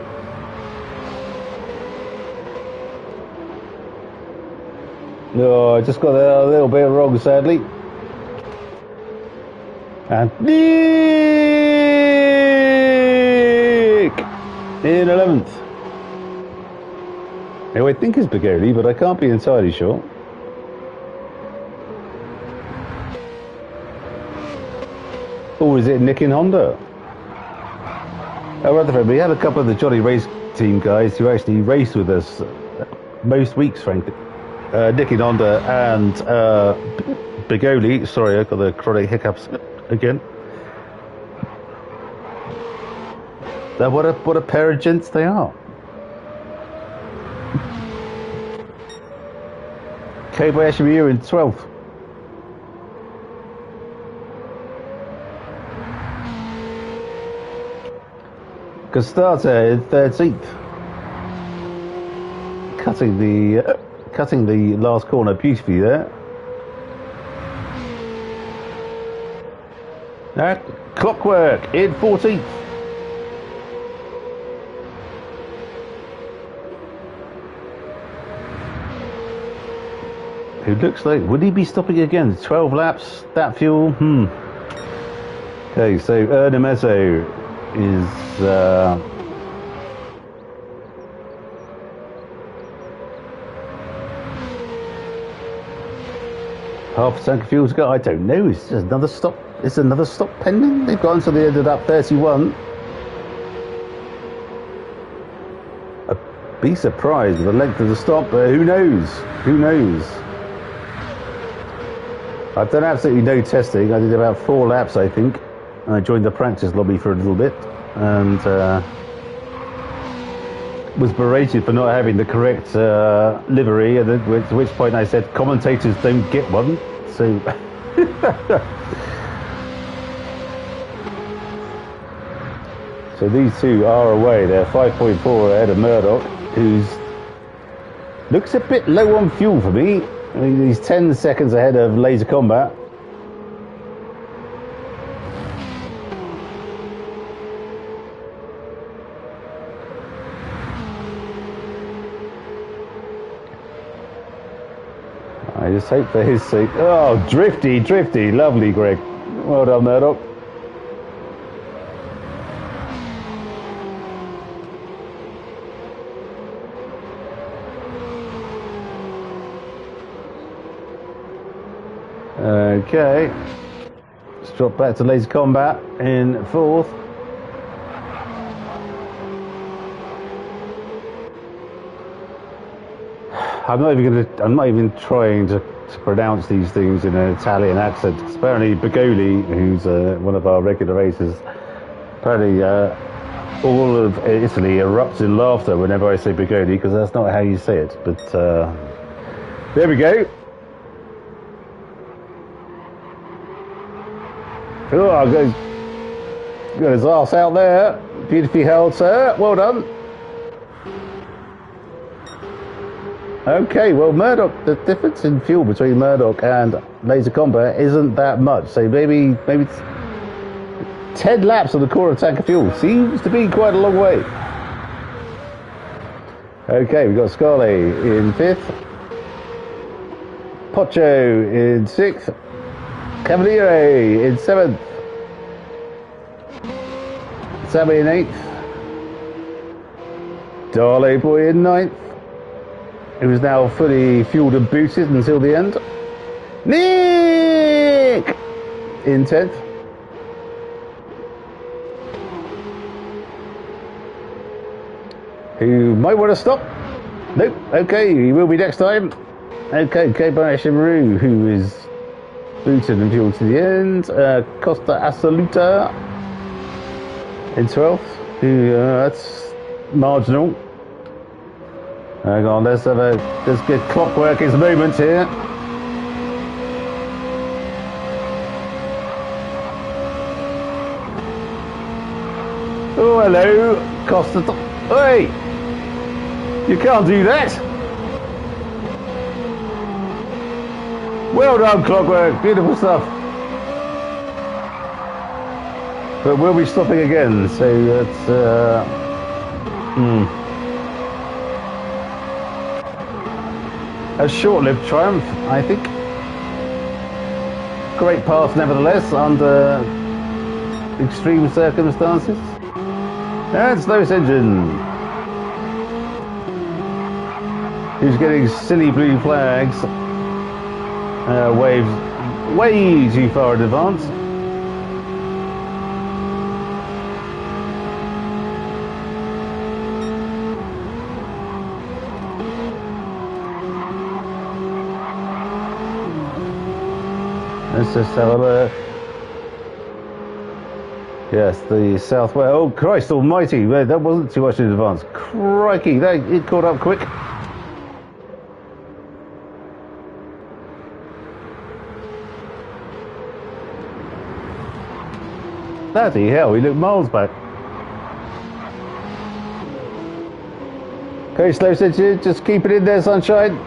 No, I just got a little bit wrong, sadly. And Nick in 11th. Now, I think it's Bigoli, but I can't be entirely sure. Or is it Nick in Honda? Oh, Rutherford, we have a couple of the Jolly Race Team guys who actually race with us most weeks, frankly. Nick in Honda and Bigoli. Sorry, I've got the chronic hiccups again. Now, what a pair of gents they are. Kobayashi Ryu in 12th. Costata in 13th. Cutting the last corner beautifully there. Now, Clockwork in 14th. Who looks like, would he be stopping again? 12 laps, that fuel? Okay, so Ernemezo is half a tank of fuel to go. I don't know. It's just another stop. It's another stop pending. They've got until they ended up 31. I'd be surprised with the length of the stop, but who knows? Who knows? I've done absolutely no testing. I did about 4 laps, I think. I joined the practice lobby for a little bit and was berated for not having the correct livery, at which point I said commentators don't get one. So so these two are away. They're 5.4 ahead of Murdoch, who's looks a bit low on fuel for me. I mean, he's 10 seconds ahead of Laser Combat. I just hope for his sake. Oh, drifty, lovely, Greg. Well done, Murdoch. Okay. Let's drop back to Laser Combat in 4th. I'm not even trying to pronounce these things in an Italian accent. Apparently, Bigoli, who's one of our regular racers, apparently all of Italy erupts in laughter whenever I say Bigoli, because that's not how you say it. But There we go. Oh, I'll go. Got his arse out there. Beautifully held, sir. Well done. Okay, well, Murdoch, the difference in fuel between Murdoch and Laser Combat isn't that much. So maybe it's 10 laps of the core of tank of fuel. Seems to be quite a long way. Okay, we've got Scarlet in 5th. Pocho in 6th. Cavaliere in 7th. Sammy in 8th. Darley Boy in 9th. Who is now fully fueled and boosted until the end. Nick in 10th. Who might want to stop. Nope. Okay, he will be next time. Okay, K-Bash Maru, who is booted and fueled to the end. Costa Assoluta in 12th. Who, that's marginal. Hang on, let's get clockwork his movements here. Oh, hello, Costa. Hey, you can't do that. Well done, clockwork. Beautiful stuff. But we'll be stopping again, so that's a short-lived triumph, I think. Great pass, nevertheless, under extreme circumstances. And Slowest Engine, who's getting silly blue flags, waves way too far in advance. Let's just have a look. Yes, the southwest. Oh, Christ almighty. That wasn't too much in advance. Crikey, it caught up quick. Bloody hell, he looked miles back. Okay, Slow Stitch, just keep it in there, sunshine.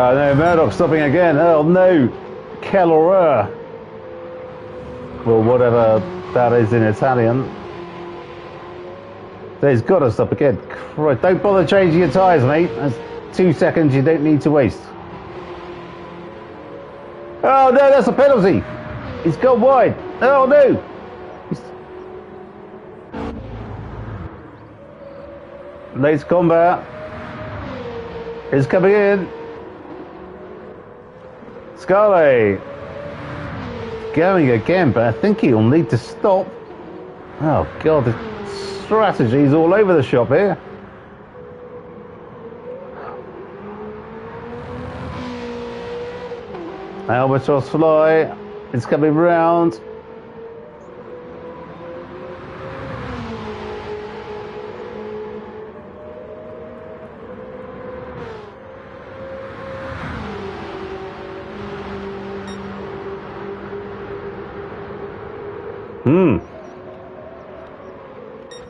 No, Murdoch stopping again. Oh no, Kellora. Well, whatever that is in Italian. So he's got to stop again. Christ, don't bother changing your tyres, mate. That's 2 seconds you don't need to waste. Oh no, that's a penalty. He's gone wide. Oh no. Laser Combat is coming in. Scarlet going again, but I think he'll need to stop. Oh god, the strategy's all over the shop here. Albatross Fly is coming round.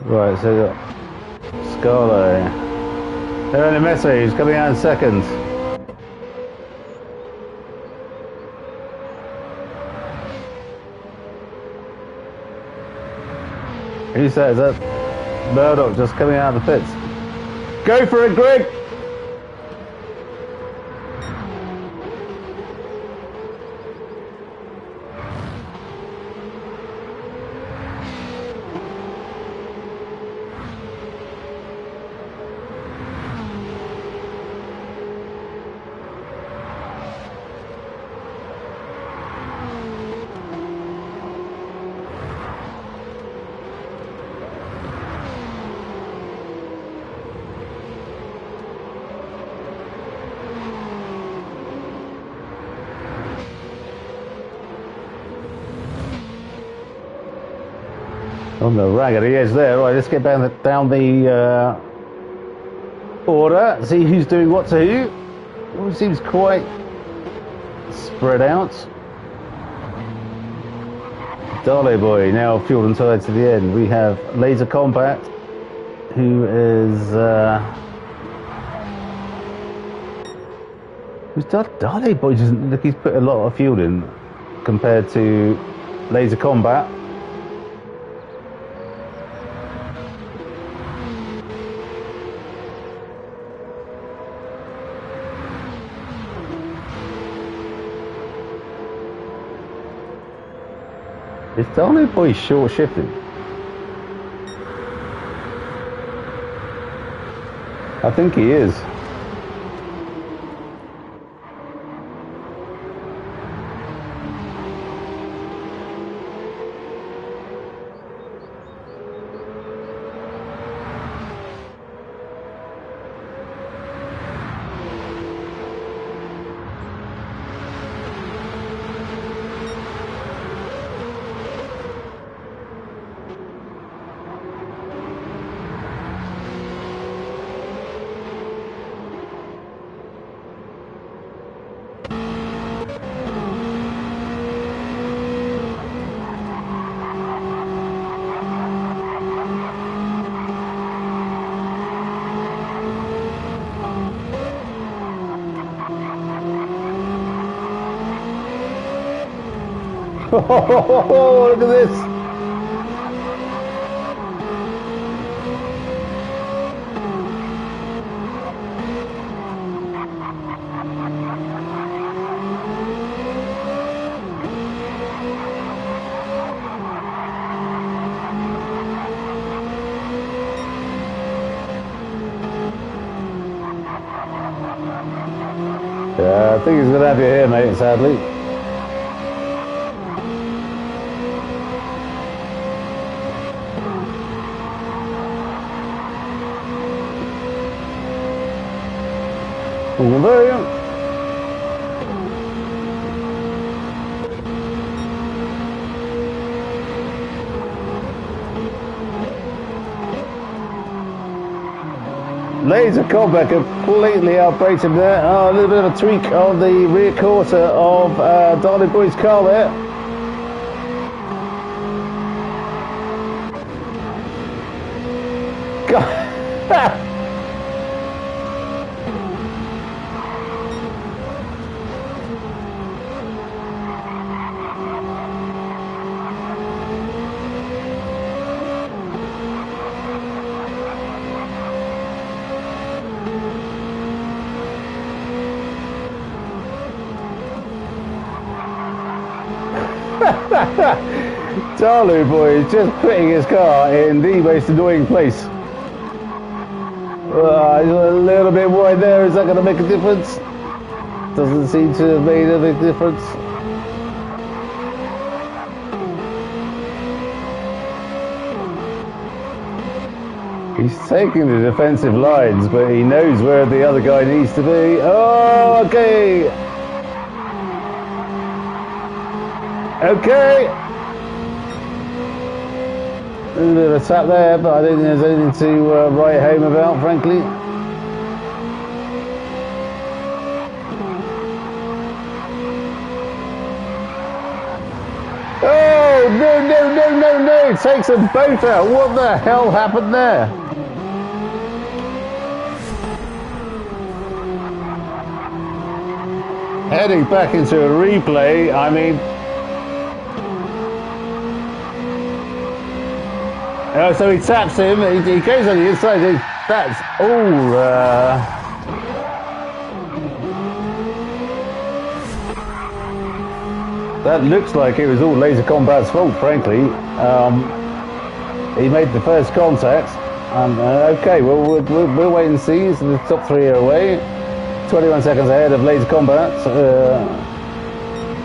Right, so we've got Scarlet. Early Message coming out in second. Who says that? Murdoch just coming out of the pits. Go for it, Greg! On the raggedy edge there. Right, let's get down the order. See who's doing what to who. It seems quite spread out. Darley Boy now fueled and tied to the end. We have Laser Combat, who is Darley Boy doesn't look, he's put a lot of fuel in compared to Laser Combat. Is Darley Boy short shifted? I think he is. Oh, look at this! Yeah, I think he's going to have you here, mate, sadly. Laser Combat completely outbraked him there. Oh, a little bit of a tweak on the rear quarter of Darley Boy's car there. God. Darley Boy is just putting his car in the most annoying place. He's a little bit wide there. Is that going to make a difference? Doesn't seem to have made a big difference. He's taking the defensive lines, but he knows where the other guy needs to be. Oh, okay. Okay. A little bit of a tap there, but I don't think there's anything to write home about, frankly. Oh, no, no, no, no, no. Takes them both out. What the hell happened there? Heading back into a replay, I mean... Oh, so he taps him, he goes on the inside, that's all... That looks like it was all Laser Combat's fault, frankly. He made the first contact. Okay, well, we'll wait and see. So the top three are away. 21 seconds ahead of Laser Combat,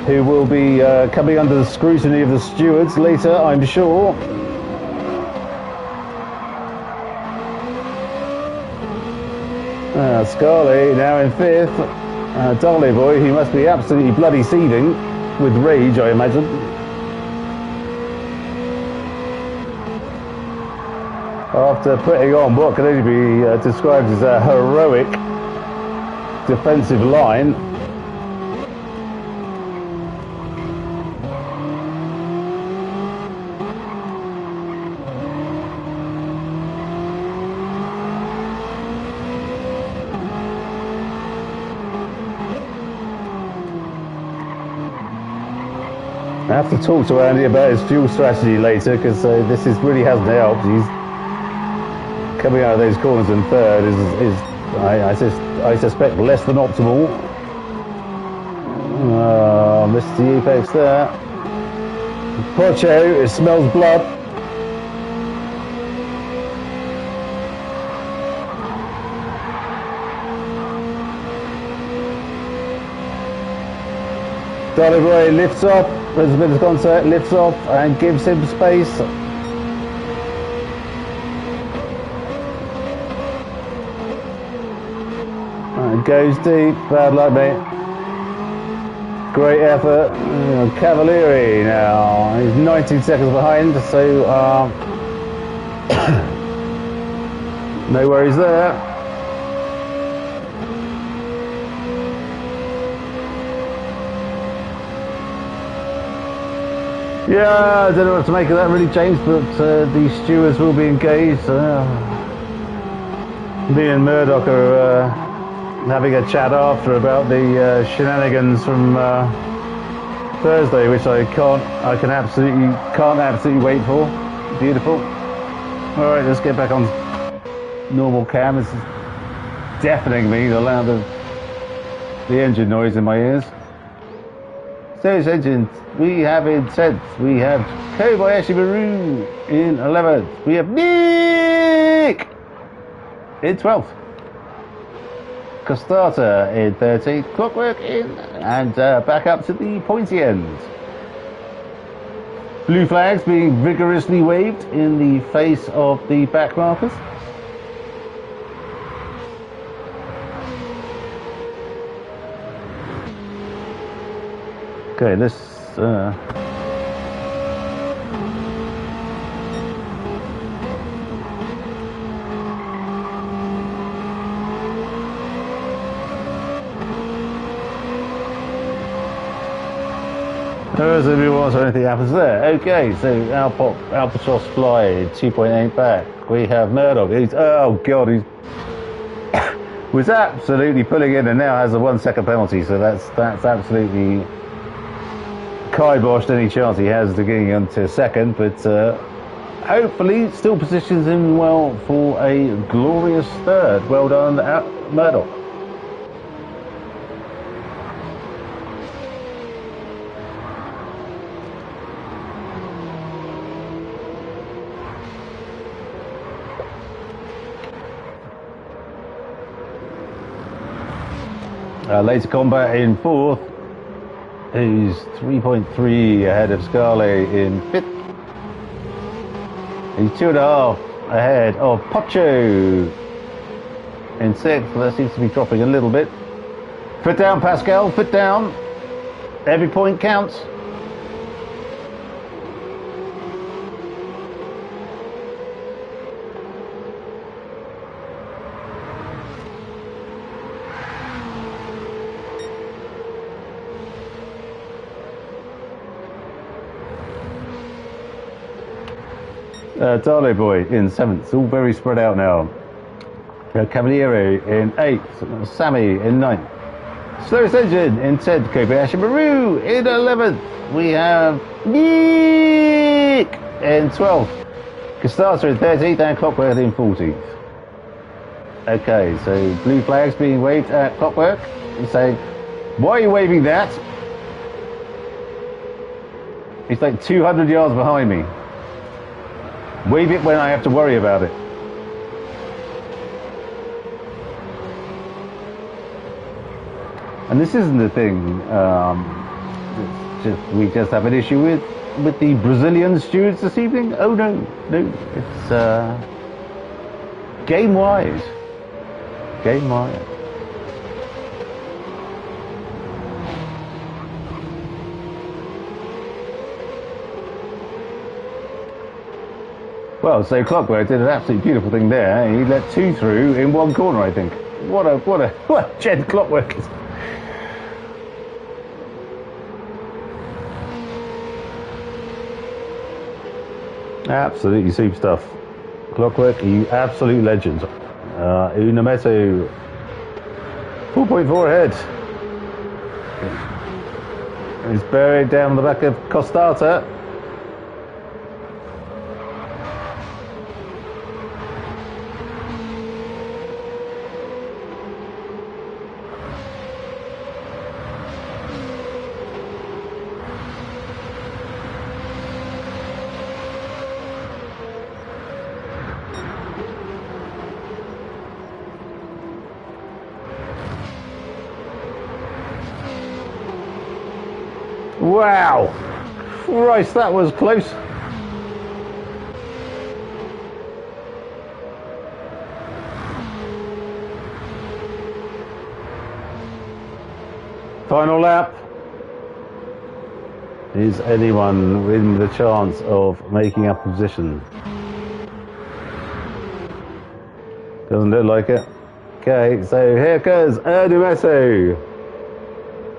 who will be coming under the scrutiny of the stewards later, I'm sure. Scarlett now in fifth. Darley Boy, he must be absolutely bloody seething with rage, I imagine. after putting on what can only be described as a heroic defensive line. I have to talk to Andy about his fuel strategy later, because this really hasn't helped. He's coming out of those corners in third is I suspect less than optimal. Missed the apex there. Pocho, it smells blood. Dolly Boy lifts off, there's a bit of contact, lifts off and gives him space. And goes deep, bad luck mate. Great effort. Cavalieri now, he's 19 seconds behind, so no worries there. Yeah, I don't know what to make of that really, James, but the stewards will be engaged. Me and Murdoch are having a chat after about the shenanigans from Thursday, which I can't absolutely wait for. Beautiful. All right, let's get back on normal cam. This is deafening me, the loud of the engine noise in my ears. Those engines, we have in 10th, we have Kobayashi Maru in 11th, we have Nick in 12th, Costata in 13th, Clockwork in, and back up to the pointy end. Blue flags being vigorously waved in the face of the back markers. Okay, let's There's if you want, so anything happens there. Okay, so Albatross Fly 2.8 back. We have Murdoch. Oh god, he was absolutely pulling in and now has a 1 second penalty, so that's absolutely kiboshed any chance he has to getting into second, but hopefully still positions him well for a glorious third. Well done, Murdoch. Later Combat in fourth, who's 3.3 ahead of Scarlet in fifth. He's 2.5 ahead of Pocho in sixth. That seems to be dropping a little bit. Foot down, Pascal, foot down. Every point counts. Darley Boy in seventh. It's all very spread out now. Cavalieri in eighth. Sammy in ninth. Slowest Engine in 10th. Kobayashi Maru in 11th. We have Nick in 12th. Costata in 13th and Clockwork in 14th. Okay, so blue flags being waved at Clockwork. He's saying, why are you waving that? He's like 200 yards behind me. Wave it when I have to worry about it. And this isn't the thing. We just have an issue with the Brazilian stewards this evening. Oh no, it's game wide. Game wide. Well, so Clockwork did an absolutely beautiful thing there. He let two through in one corner, I think. What a Jed Clockwork is. Absolutely super stuff. Clockwork, you absolute legend. Unameto, 4.4 ahead. He's buried down the back of Costata. Wow! Christ, that was close. Final lap. Is anyone with the chance of making up a position? Doesn't look like it. Okay, so here goes Ernesto,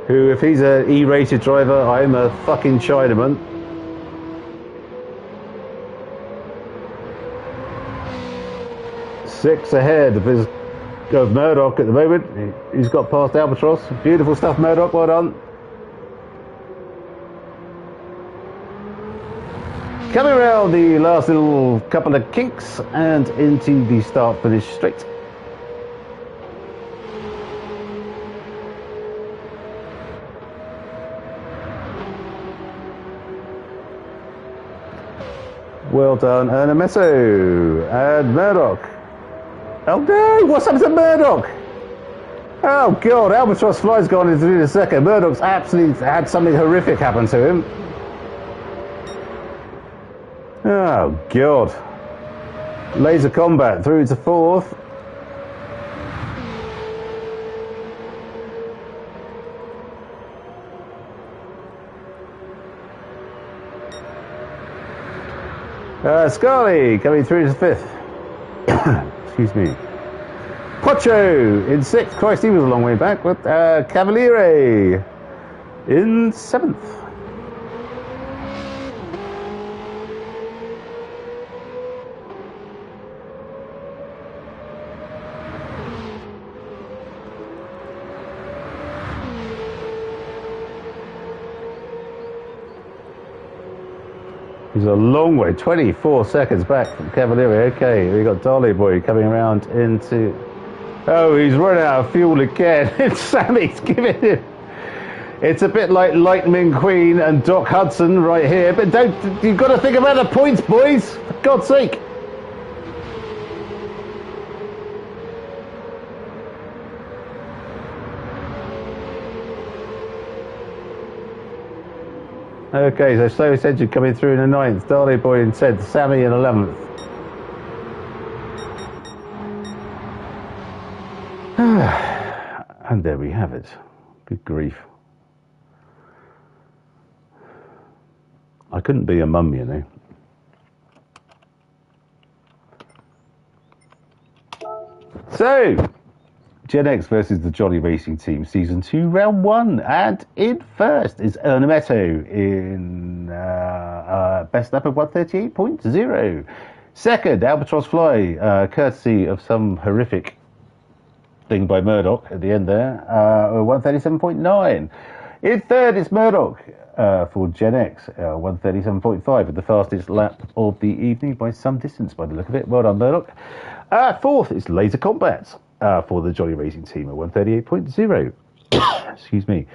who, if he's an E-rated driver, I'm a fucking Chinaman. Six ahead of Murdoch at the moment. He's got past Albatross. Beautiful stuff, Murdoch, well done. Coming around the last little couple of kinks and into the start-finish straight. Well done, Ernesto and Murdoch. Oh no, what's happened to Murdoch? Oh God, Albatross Fly's gone into the second. Murdoch's absolutely had something horrific happen to him. Oh God. Laser Combat through to fourth. Scully coming through to fifth. Excuse me. Pocho in sixth. Christ, he was a long way back. With Cavaliere in seventh. He's a long way, 24 seconds back from Cavaliere. Okay, we got Dolly Boy coming around into... Oh, he's run out of fuel again. It's Sammy's giving him... It's a bit like Lightning Queen and Doc Hudson right here. But don't... You've got to think about the points, boys. For God's sake. Okay, so Slow Ascension coming through in the ninth, Darley Boy in 10th, Sammy in 11th. And there we have it. Good grief. I couldn't be a mum, you know. So, Gen X versus the Jolly Racing Team, Season 2, Round 1. And in first is Ernesto in best lap of 138.0. Second, Albatross Fly, courtesy of some horrific thing by Murdoch at the end there, 137.9. In third is Murdoch for Gen X, 137.5, with the fastest lap of the evening by some distance by the look of it. Well done, Murdoch. Fourth is Laser Combat for the Jolly Racing Team at 138.0. Excuse me.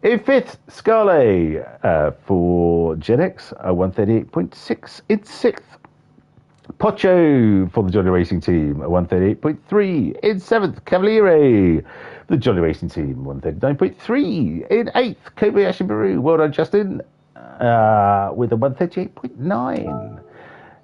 In fifth, Scarlet for Gen X, 138.6. In sixth, Pocho for the Jolly Racing Team, 138.3. In seventh, Cavaliere, the Jolly Racing Team, 139.3. In eighth, Kobayashi Maru, well done, Justin, with a 138.9.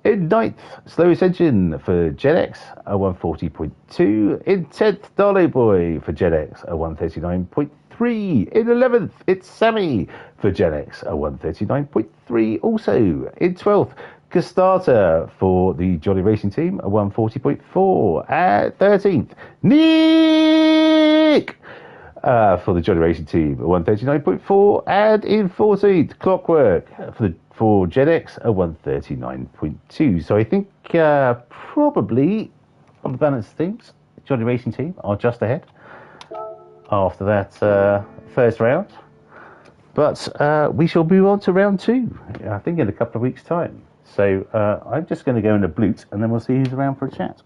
In ninth, Slow Ascension for Gen X, a 140.2. In 10th, Dolly Boy for Gen X, a 139.3. In 11th, it's Sammy for Gen X, a 139.3 also. In 12th, Castata for the Jolly Racing Team, a 140.4. At 13th, Nick for the Jolly Racing Team, a 139.4. And in 14th, Clockwork for GenX, a 139.2. So I think probably on the balance of things, Jolly Racing Team are just ahead after that first round. But we shall move on to round 2, I think in a couple of weeks' time. So I'm just going to go in a bloot, and then we'll see who's around for a chat.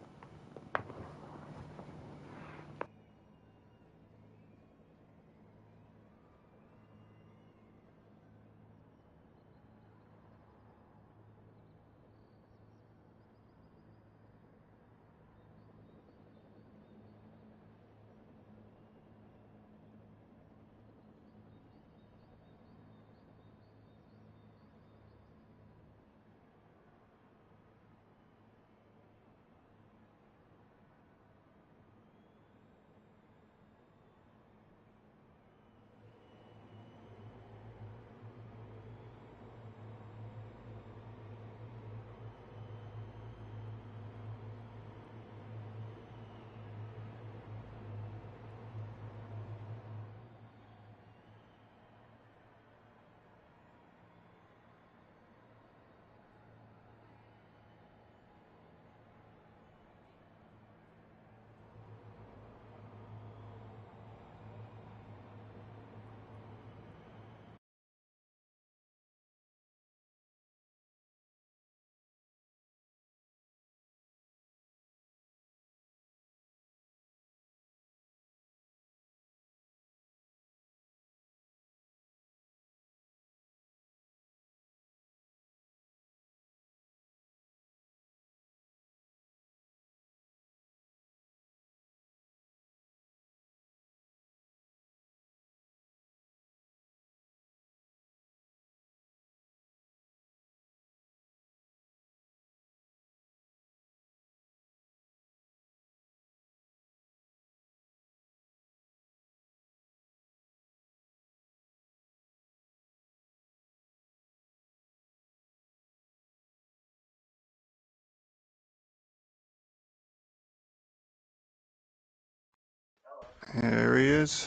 Here he is.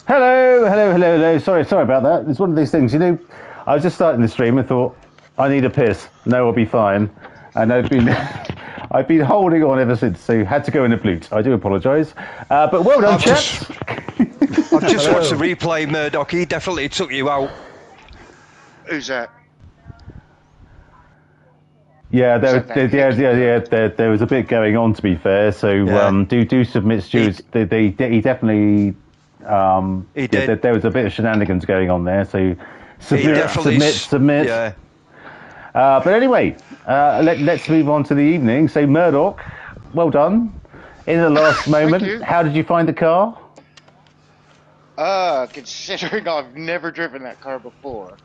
Hello. Sorry about that. It's one of these things, I was just starting the stream and thought, I need a piss. No, I'll be fine. And I've been I've been holding on ever since, so had to go in a bloot. I do apologise. But well done, chaps. I've just watched the replay, Murdoch. He definitely took you out. Who's that? Yeah, there was a bit going on, to be fair. So do submit, Stuart. He definitely. He did. There was a bit of shenanigans going on there. So submit. Yeah. But anyway, let's move on to the evening. So Murdoch, well done. In the last moment, how did you find the car? Considering I've never driven that car before,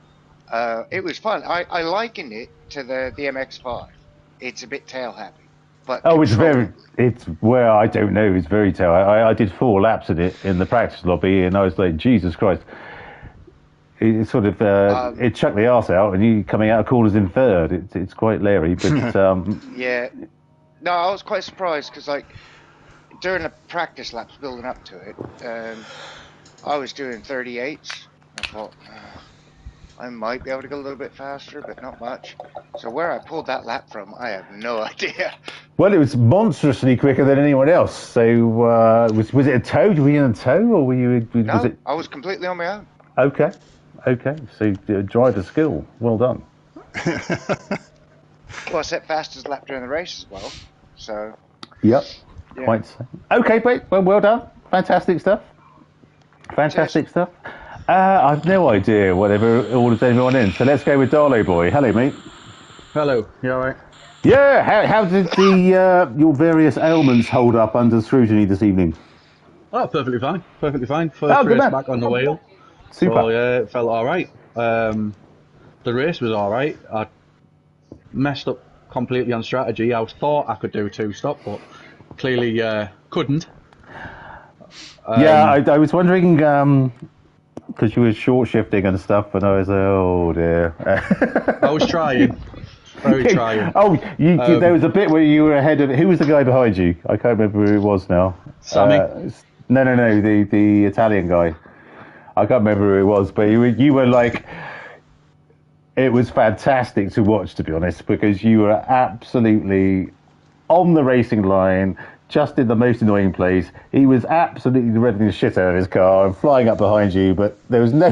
it was fun. I liken it to the MX-5. It's a bit tail happy, but it's I don't know. It's very tail. I did 4 laps in it in the practice lobby, and I was like, Jesus Christ! It sort of it chucked the arse out, and you coming out of corners in third. It's quite leery, but yeah. No, I was quite surprised because during the practice laps building up to it, I was doing 38s. I thought I might be able to go a little bit faster, but not much. So where I pulled that lap from, I have no idea. Well, it was monstrously quicker than anyone else. So was it a tow? Were you in a tow, or were you? No, I was completely on my own. Okay. So driver skill, well done. Well, I set fastest lap during the race as well. So. Yep. Yeah. Quite so. Okay, great. Well done. Fantastic stuff. I've no idea whatever orders anyone in. So let's go with Darlow Boy. Hello, mate. Hello. You all right? Yeah. How did your various ailments hold up under scrutiny this evening? Oh, perfectly fine. First race back on the wheel. Super. So, yeah, it felt all right. The race was all right. I messed up completely on strategy. I thought I could do 2-stop, but clearly couldn't. I was wondering, because you were short shifting and stuff, and I was like, oh dear. I was trying. Very trying. Oh, there was a bit where you were ahead of. Who was the guy behind you? I can't remember who it was now. Sammy? No, the Italian guy. I can't remember who it was, but you were like. It was fantastic to watch, to be honest, because you were absolutely on the racing line, just in the most annoying place. He was absolutely revving the shit out of his car and flying up behind you, but there was no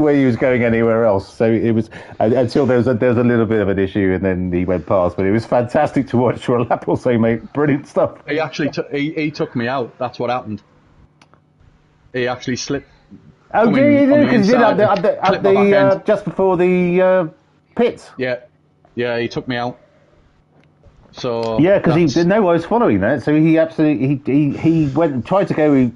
way he was going anywhere else. So it was until there was a little bit of an issue, and then he went past. But it was fantastic to watch for a lap or so, mate. Brilliant stuff. He actually he took me out. That's what happened. He actually slipped. Oh, yeah, because he did at the just before the pits. Yeah, he took me out. So yeah, because he didn't know I was following that, so he absolutely he went and tried to go,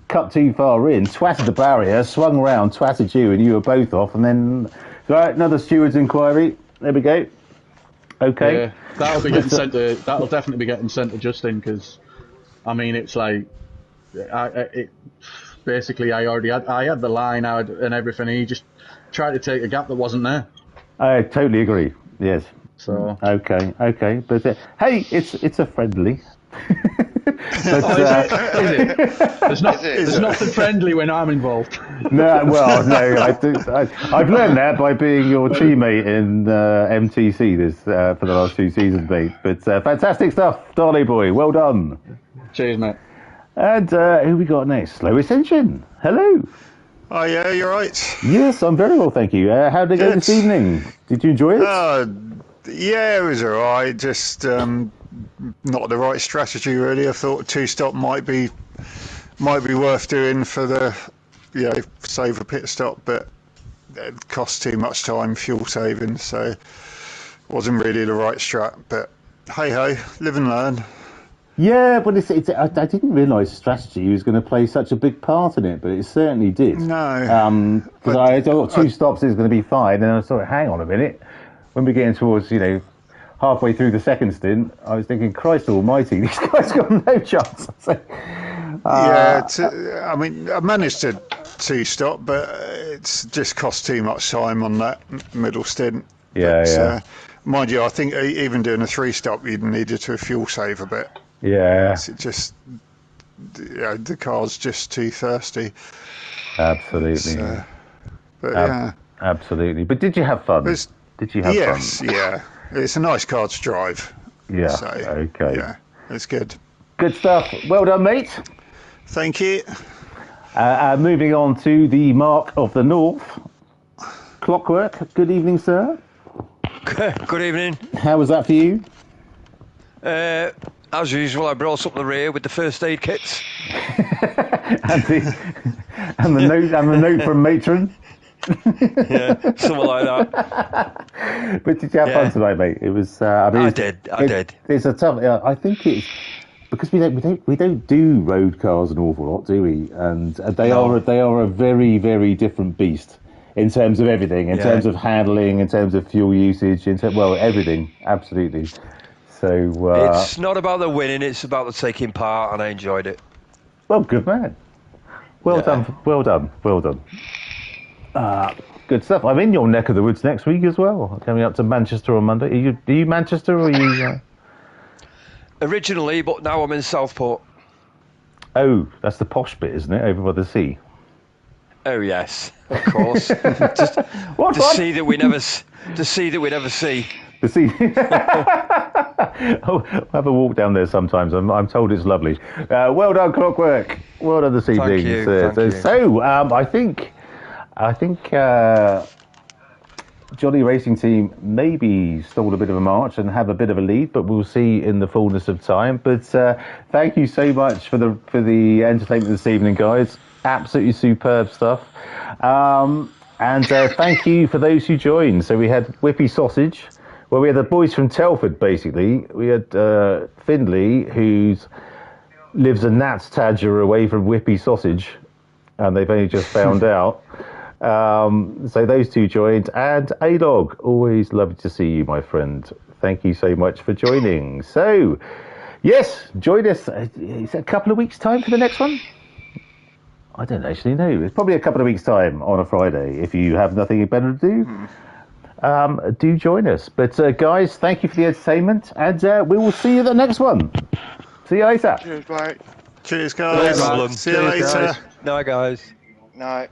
cut too far in, twatted the barrier, swung around, twatted you, and you were both off, and then right, another steward's inquiry. There we go. Okay, yeah, that'll be getting sent to. That'll definitely be getting sent to Justin, because I mean it's like basically I had the line out and everything. And he just tried to take a gap that wasn't there. I totally agree. Yes. So okay, but hey, it's a friendly. But, is it? There's nothing friendly when I'm involved. No, well, no, I've learned that by being your teammate in MTC for the last 2 seasons, mate. But fantastic stuff, Darley boy, well done. Cheers, mate. And who we got next? Slow Ascension. Hello. Oh yeah, you're right. Yes, I'm very well, thank you. How did it go this evening? Did you enjoy it? Yeah, it was alright. Just not the right strategy, really. I thought a 2-stop might be worth doing for the save a pit stop, but it cost too much time, fuel saving, so wasn't really the right strat. But hey ho, live and learn. Yeah, but I didn't realise strategy was going to play such a big part in it, but it certainly did. No. Because I thought 2 stops is going to be fine, and I thought, hang on a minute. When we're getting towards, halfway through the second stint, I was thinking, Christ almighty, these guys got no chance. I mean, I managed to 2-stop, but it's just cost too much time on that middle stint. Yeah. Mind you, I think even doing a 3-stop, you'd needed to fuel save a bit. Yeah. It's just, the car's just too thirsty. Absolutely. But absolutely. But did you have fun? Did you have fun? Yes, yeah. It's a nice car to drive. Yeah, so, okay. Yeah, it's good. Good stuff. Well done, mate. Thank you. Moving on to the Mark of the North. Clockwork, good evening, sir. Good evening. How was that for you? As usual, I brought up the rear with the first aid kits. and the note from matron. Yeah, something like that. But did you have fun tonight, mate? It was. I did. It's a tough. I think it's because we don't do road cars an awful lot, do we? And they are a very, very different beast in terms of everything, in terms of handling, in terms of fuel usage, everything, absolutely. So it's not about the winning; it's about the taking part, and I enjoyed it. Well, good man. Well done. Good stuff. I'm in your neck of the woods next week as well. Coming up to Manchester on Monday. Are you Manchester or are you? Originally, but now I'm in Southport. Oh, that's the posh bit, isn't it? Over by the sea. Oh yes, of course. To see that we never see. The sea. I'll have a walk down there sometimes. I'm told it's lovely. Well done, Clockwork. Well done this evening. Thank you. So I think Jolly Racing Team maybe stalled a bit of a march and have a bit of a lead, but we'll see in the fullness of time. But thank you so much for the entertainment this evening, guys. Absolutely superb stuff. And thank you for those who joined. So we had Whippy Sausage. Well, we had the boys from Telford, basically. We had Findlay, who lives a gnat's tadger away from Whippy Sausage, and they've only just found out. So those two joined, and A-Log, always lovely to see you, my friend. Thank you so much for joining. So, yes, join us. Is it a couple of weeks' time for the next one? I don't actually know. It's probably a couple of weeks' time on a Friday if you have nothing better to do. do join us. But guys, thank you for the entertainment, and we will see you at the next one. See you later. Cheers, mate. Cheers, guys. No problem. See you later. Night, guys. Night.